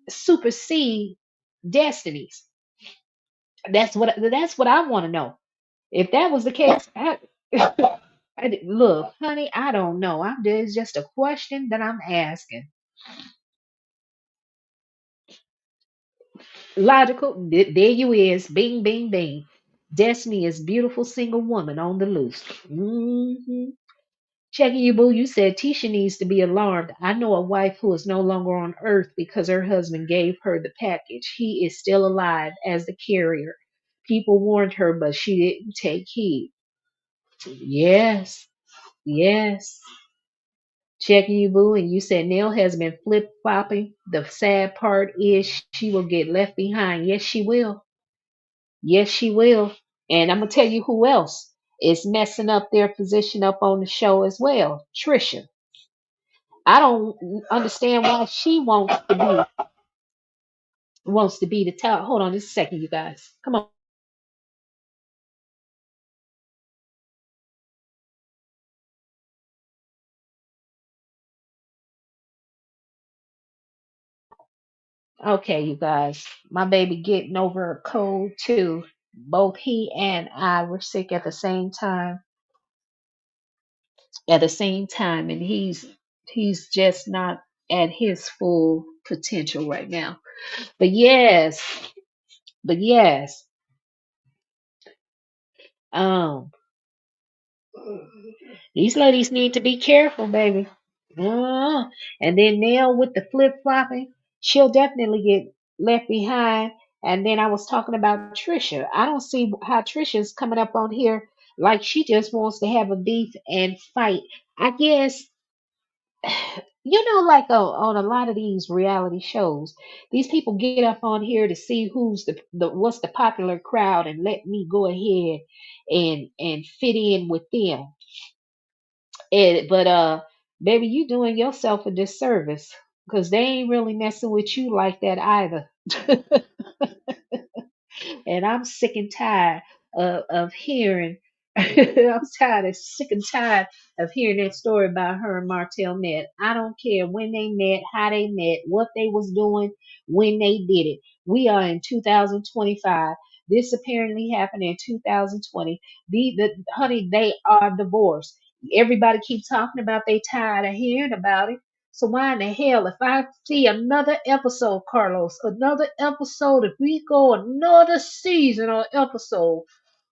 supersede destinies? That's what I want to know. If that was the case, look, honey, I don't know. It's just a question that I'm asking. Logical. There you is. Bing, bing, bing. Destiny is beautiful single woman on the loose. Checking you, boo. You said Tisha needs to be alarmed. I know a wife who is no longer on earth because her husband gave her the package. He is still alive as the carrier. People warned her, but she didn't take heed. Yes, yes. Checking you, boo. And you said Neil has been flip flopping. The sad part is she will get left behind. Yes, she will. Yes, she will. And I'm going to tell you who else is messing up their position up on the show as well. Trisha. I don't understand why she wants to be the top. Hold on just a second, you guys. Come on. Okay, you guys. My baby getting over a cold too. Both he and I were sick at the same time. And he's just not at his full potential right now. But yes, but yes. Um These ladies need to be careful, baby. Uh, and then Nell with the flip flopping, she'll definitely get left behind. And then I was talking about Trisha. I don't see how Trisha's coming up on here like she just wants to have a beef and fight. I guess, like on a lot of these reality shows, these people get up on here to see who's the what's the popular crowd and let me go ahead and fit in with them. But baby, you doing yourself a disservice because they ain't really messing with you like that either. And I'm sick and tired of hearing. I'm tired of sick and tired of hearing that story about her and Martell met. I don't care when they met, how they met, what they was doing, when they did it. We are in 2025. This apparently happened in 2020. Honey, they are divorced. Everybody keeps talking about they tired of hearing about it. So why in the hell, if I see another episode, Carlos, another episode, if we go another season or episode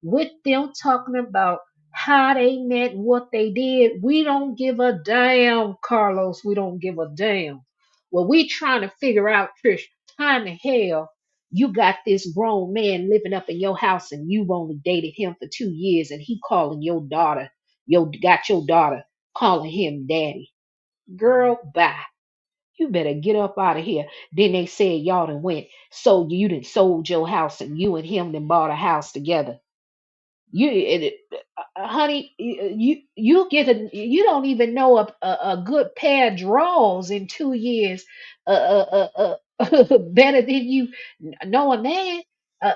with them talking about how they met, what they did, we don't give a damn, Carlos. We don't give a damn. Well, we trying to figure out, Trish, how in the hell you got this grown man living up in your house and you've only dated him for 2 years and he calling your daughter got your daughter calling him daddy. Girl, bye. You better get up out of here. Then they said y'all done went, so you done sold your house and you and him done bought a house together. Honey, you don't even know a good pair of drawers in 2 years better than you know a man,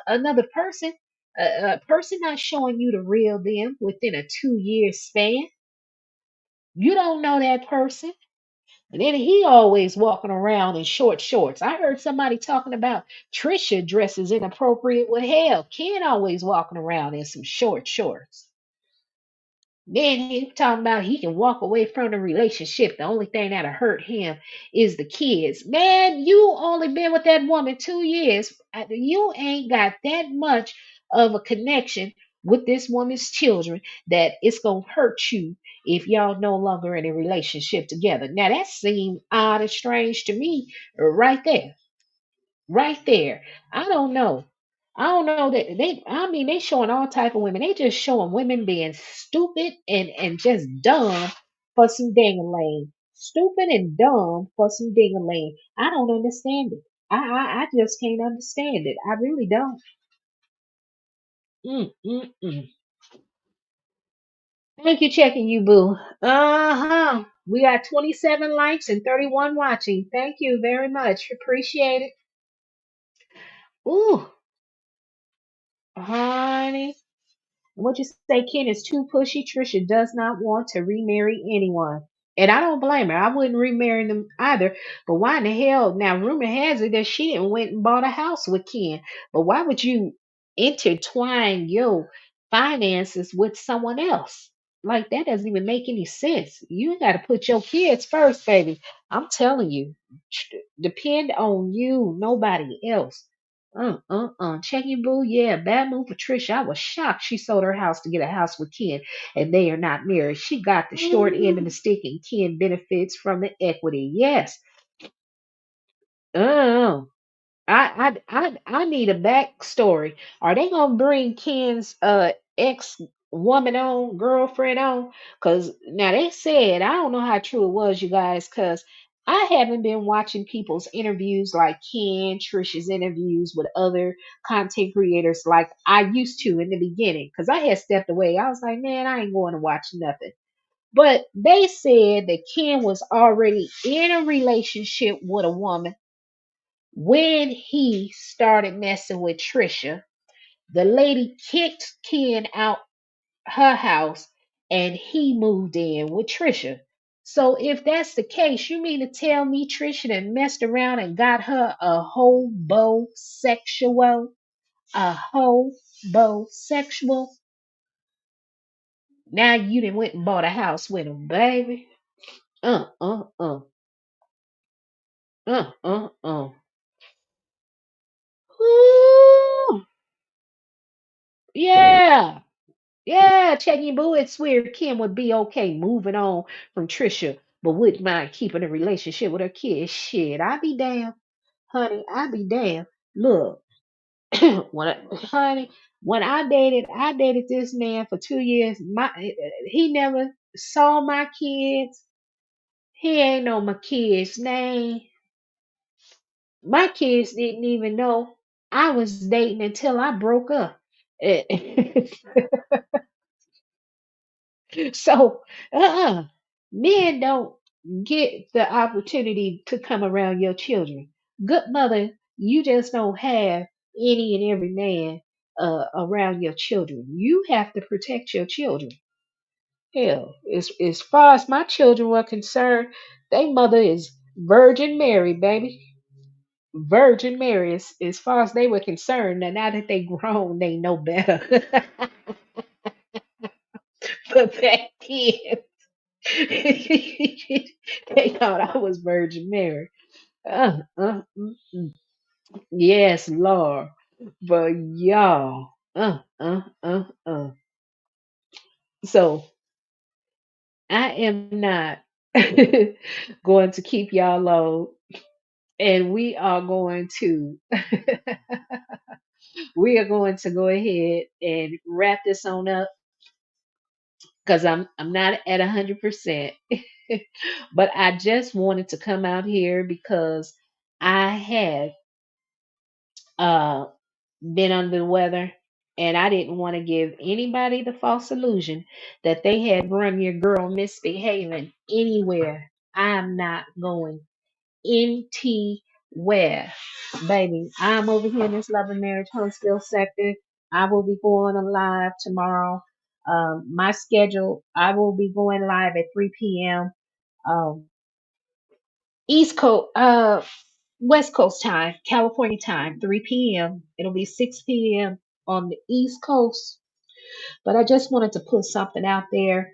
another person, a person not showing you the real them within a 2 year span. You don't know that person. And then he always walking around in short shorts. I heard somebody talking about Trisha dresses inappropriate with hell. Ken always walking around in some short shorts. Then he talking about he can walk away from the relationship. The only thing that'll hurt him is the kids. Man, you only been with that woman 2 years. You ain't got that much of a connection with this woman's children that it's gonna hurt you if y'all no longer in a relationship together. Now that seemed odd and strange to me right there. Right there. I don't know. I don't know that they showing all type of women. They just showing women being stupid and just dumb for some ding-a-ling. Stupid and dumb for some ding-a-ling. I don't understand it. I just can't understand it. I really don't. Mm. Thank you, checking you, boo. Uh-huh. We got 27 likes and 31 watching. Thank you very much. Appreciate it. Ooh, honey. What you say, Ken is too pushy. Trisha does not want to remarry anyone. And I don't blame her. I wouldn't remarry them either. But why in the hell? Now, rumor has it that she didn't went and bought a house with Ken. But why would you intertwine your finances with someone else? Like, that doesn't even make any sense. You got to put your kids first, baby. I'm telling you. Depend on you, nobody else. Check your boo. Yeah, bad move for Trisha. I was shocked she sold her house to get a house with Ken, and they are not married. She got the short end of the stick, and Ken benefits from the equity. Yes. Uh, I need a backstory. Are they gonna bring Ken's ex woman on, girlfriend on? Cause now they said, I don't know how true it was, you guys, cause I haven't been watching people's interviews like Ken, Trisha's interviews with other content creators like I used to in the beginning. Cause I had stepped away. I was like, man, I ain't going to watch nothing. But they said that Ken was already in a relationship with a woman when he started messing with Trisha. The lady kicked Ken out her house and he moved in with Trisha. So if that's the case, you mean to tell me Trisha done messed around and got her a homosexual? A homosexual? Now you done went and bought a house with him, baby. Uh, uh, uh, uh, uh, uh. Ooh, yeah. Yeah, Checking Boo, it's weird. Kim would be okay moving on from Trisha, but wouldn't mind keeping a relationship with her kids. Shit, I be damn, honey. I be damn. Look, honey, when I dated this man for 2 years. He never saw my kids. He ain't know my kids' name. My kids didn't even know I was dating until I broke up. So, men don't get the opportunity to come around your children. Good mother, you just don't have any and every man around your children. You have to protect your children. Hell, as far as my children were concerned, their mother is Virgin Mary, baby. Virgin Mary, as far as they were concerned. Now that they grown, they know better. But back then, they thought I was Virgin Mary. Mm. Yes, Lord. But y'all, So I am not going to keep y'all low, and we are going to go ahead and wrap this on up. because I'm not at 100%. But I just wanted to come out here because I have uh been under the weather, and I didn't want to give anybody the false illusion that they had run your girl misbehaving anywhere. I'm not going anywhere, baby. I'm over here in this Love Marriage Huntsville sector. I will be going on live tomorrow. My schedule, I will be going live at 3 p.m. Um, East Coast, West Coast time, California time, 3 p.m. It'll be 6 p.m. on the East Coast. But I just wanted to put something out there.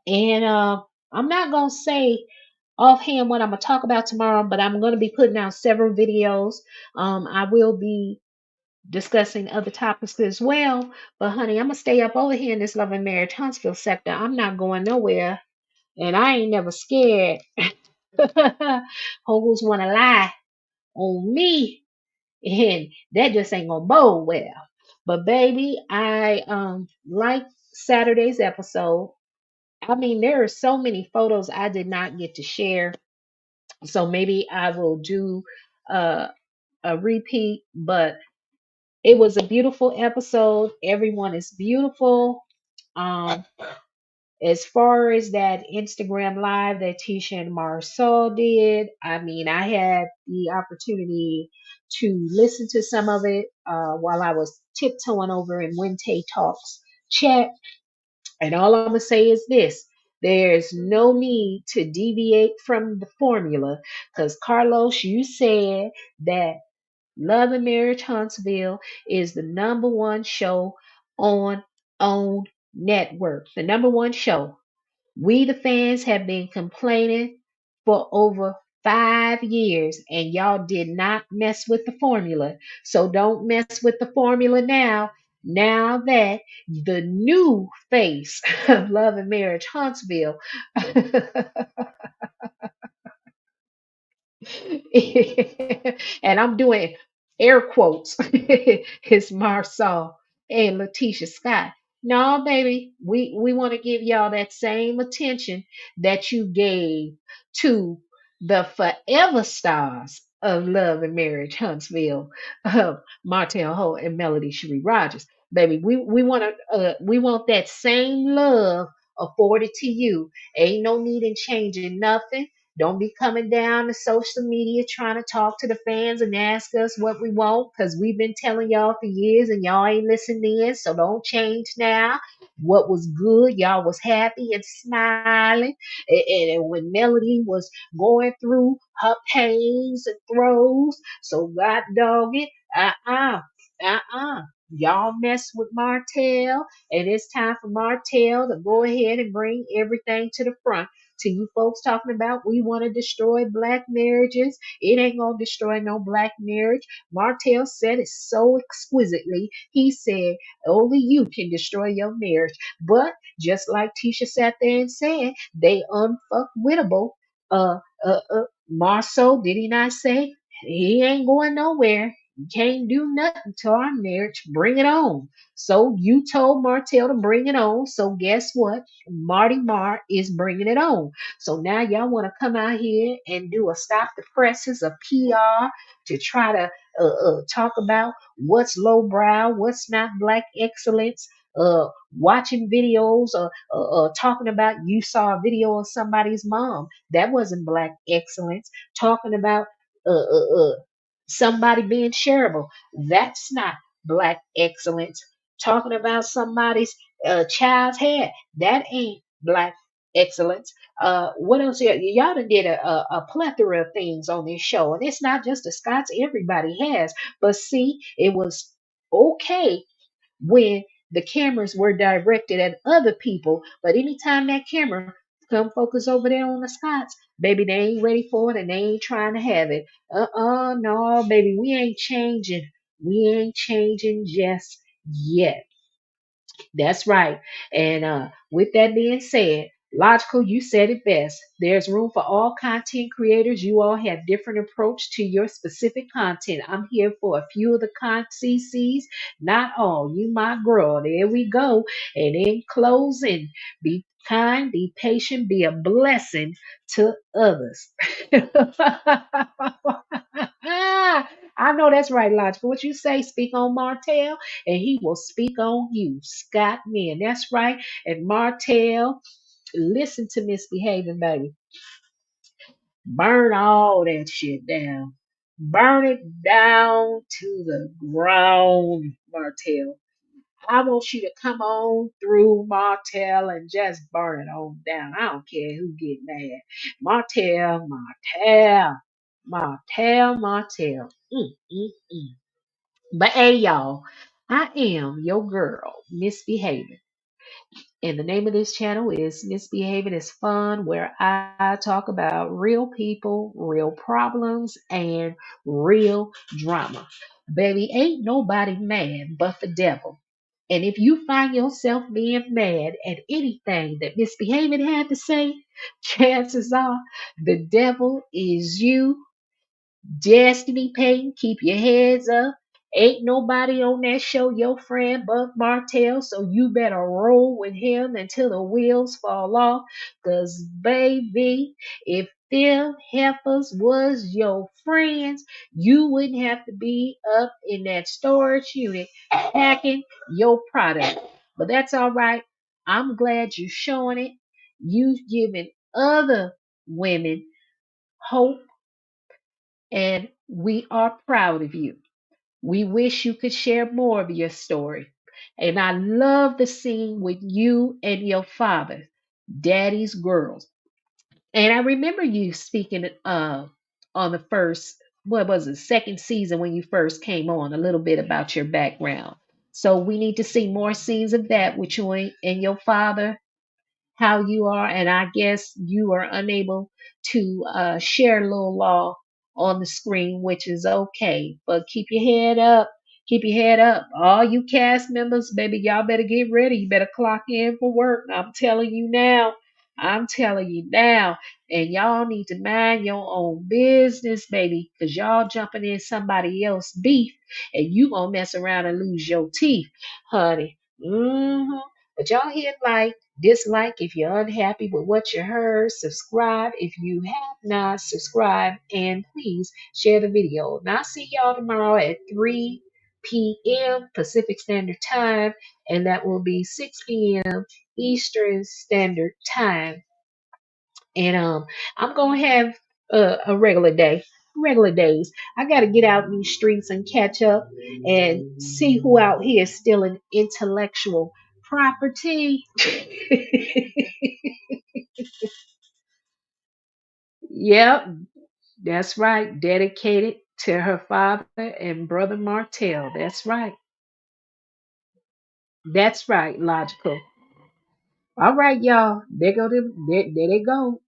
And I'm not going to say offhand what I'm going to talk about tomorrow, but I'm going to be putting out several videos. I will be discussing other topics as well. But, honey, I'm going to stay up over here in this Love and Marriage Huntsville sector. I'm not going nowhere. And I ain't never scared. Hoes want to lie on me, and that just ain't gonna bode well. But baby, I like Saturday's episode. I mean, there are so many photos I did not get to share, so maybe I will do uh, a repeat. But it was a beautiful episode. Everyone is beautiful. Um, as far as that Instagram live that Tisha and Marsau did, I mean, I had the opportunity to listen to some of it while I was tiptoeing over in Wente Talks chat. And all I'm going to say is this: there's no need to deviate from the formula, because Carlos, you said that Love and Marriage Huntsville is the number one show on OWN network. The number one show. We, the fans, have been complaining for over 5 years, and y'all did not mess with the formula. So don't mess with the formula now. Now that the new face of Love and Marriage Huntsville and I'm doing air quotes, it's Marsau and Letitia Scott. No, baby, we want to give y'all that same attention that you gave to the forever stars of Love and Marriage Huntsville, Martell Holt and Melody Shari Rodgers. Baby, we want that same love afforded to you. Ain't no need in changing nothing. Don't be coming down to social media trying to talk to the fans and ask us what we want, because we've been telling y'all for years and y'all ain't listening in. So don't change now. What was good, y'all was happy and smiling. And when Melody was going through her pains and throes, so God dog it, uh-uh. Y'all mess with Martell, and it's time for Martell to go ahead and bring everything to the front. To you folks talking about we want to destroy black marriages, it ain't gonna destroy no black marriage. Martell said it so exquisitely. He said only you can destroy your marriage. But just like Tisha sat there and said, they unfuckwittable. Marceau, did he not say he ain't going nowhere? You can't do nothing to our marriage. Bring it on. So you told Martell to bring it on. So guess what? Marty Marr is bringing it on. So now y'all want to come out here and do a stop the presses of PR to try to talk about what's lowbrow, what's not black excellence. Watching videos, talking about you saw a video of somebody's mom. That wasn't black excellence. Talking about uh, uh, uh, somebody being shareable. That's not black excellence. Talking about somebody's child's hair. That ain't black excellence. What else? Y'all done did a plethora of things on this show, and it's not just the Scots. Everybody has. But see, it was okay when the cameras were directed at other people. But anytime that camera come focus over there on the Scots, baby, they ain't ready for it and they ain't trying to have it. No, baby, we ain't changing. We ain't changing just yet. That's right. And with that being said, Logical, you said it best. There's room for all content creators. You all have different approach to your specific content. I'm here for a few of the CCs, not all. You my girl. There we go. And in closing, be kind, be patient, be a blessing to others. I know that's right, Logical. What you say, speak on Martell, and he will speak on you, Scott Man. That's right. And Martell, listen to Misbehaving, baby. Burn all that shit down. Burn it down to the ground, Martell. I want you to come on through Martell and just burn it on down. I don't care who get mad. Martell, Martell, Martell, Martell. Mm. But hey, y'all, I am your girl, Misbehaving. And the name of this channel is Misbehaving is Fun, where I talk about real people, real problems, and real drama. Baby, ain't nobody mad but the devil. And if you find yourself being mad at anything that Misbehaving had to say, chances are the devil is you. Destiny Payton, keep your heads up. Ain't nobody on that show your friend but Martell, so you better roll with him until the wheels fall off. Cause baby, if them heifers was your friends, you wouldn't have to be up in that storage unit packing your product. But that's all right. I'm glad you're showing it. You giving other women hope, and we are proud of you. We wish you could share more of your story. And I love the scene with you and your father, Daddy's Girls. And I remember you speaking on the first, what was it, second season when you first came on, a little bit about your background. So we need to see more scenes of that with you and your father, how you are, and I guess you are unable to share little law on the screen, which is okay. But keep your head up. Keep your head up. All you cast members, baby, y'all better get ready. You better clock in for work. I'm telling you now. I'm telling you now. And y'all need to mind your own business, baby, because y'all jumping in somebody else's beef and you gonna mess around and lose your teeth, honey. But y'all hit like, dislike if you're unhappy with what you heard. Subscribe if you have not subscribed. And please share the video. And I'll see y'all tomorrow at 3 p.m. Pacific Standard Time. And that will be 6 p.m. Eastern Standard Time. And I'm going to have a regular day. Regular days. I got to get out in these streets and catch up and see who out here is stealing intellectual property. Yep, that's right. Dedicated to her father and brother Martell. That's right. That's right. Logical. All right, y'all. There they go.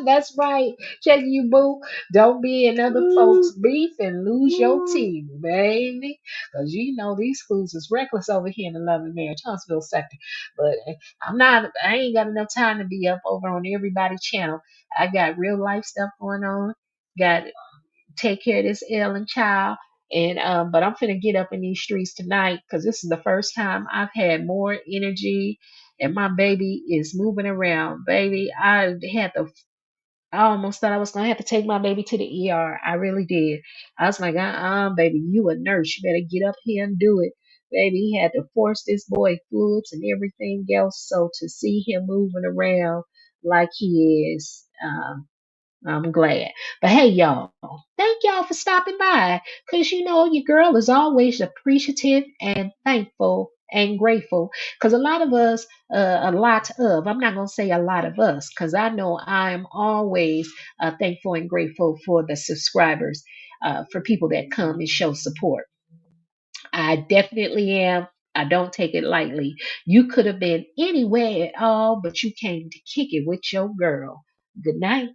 That's right. Check you, boo. Don't be in other folks' beef and lose your team, baby. Because you know these fools is reckless over here in the Love Marriage Huntsville sector. But I ain't got enough time to be up over on everybody's channel. I got real life stuff going on. Got take care of this ailing child. And but I'm finna get up in these streets tonight because this is the first time I've had more energy, and my baby is moving around. Baby, I almost thought I was gonna have to take my baby to the ER. I really did. I was like, baby, you a nurse. You better get up here and do it. Baby, he had to force this boy fluids and everything else. So to see him moving around like he is, I'm glad. But hey, y'all, thank y'all for stopping by. Because you know, your girl is always appreciative and thankful and grateful. Because a lot of us, I'm not going to say a lot of us, because I know I'm always thankful and grateful for the subscribers, for people that come and show support. I definitely am. I don't take it lightly. You could have been anywhere at all, but you came to kick it with your girl. Good night.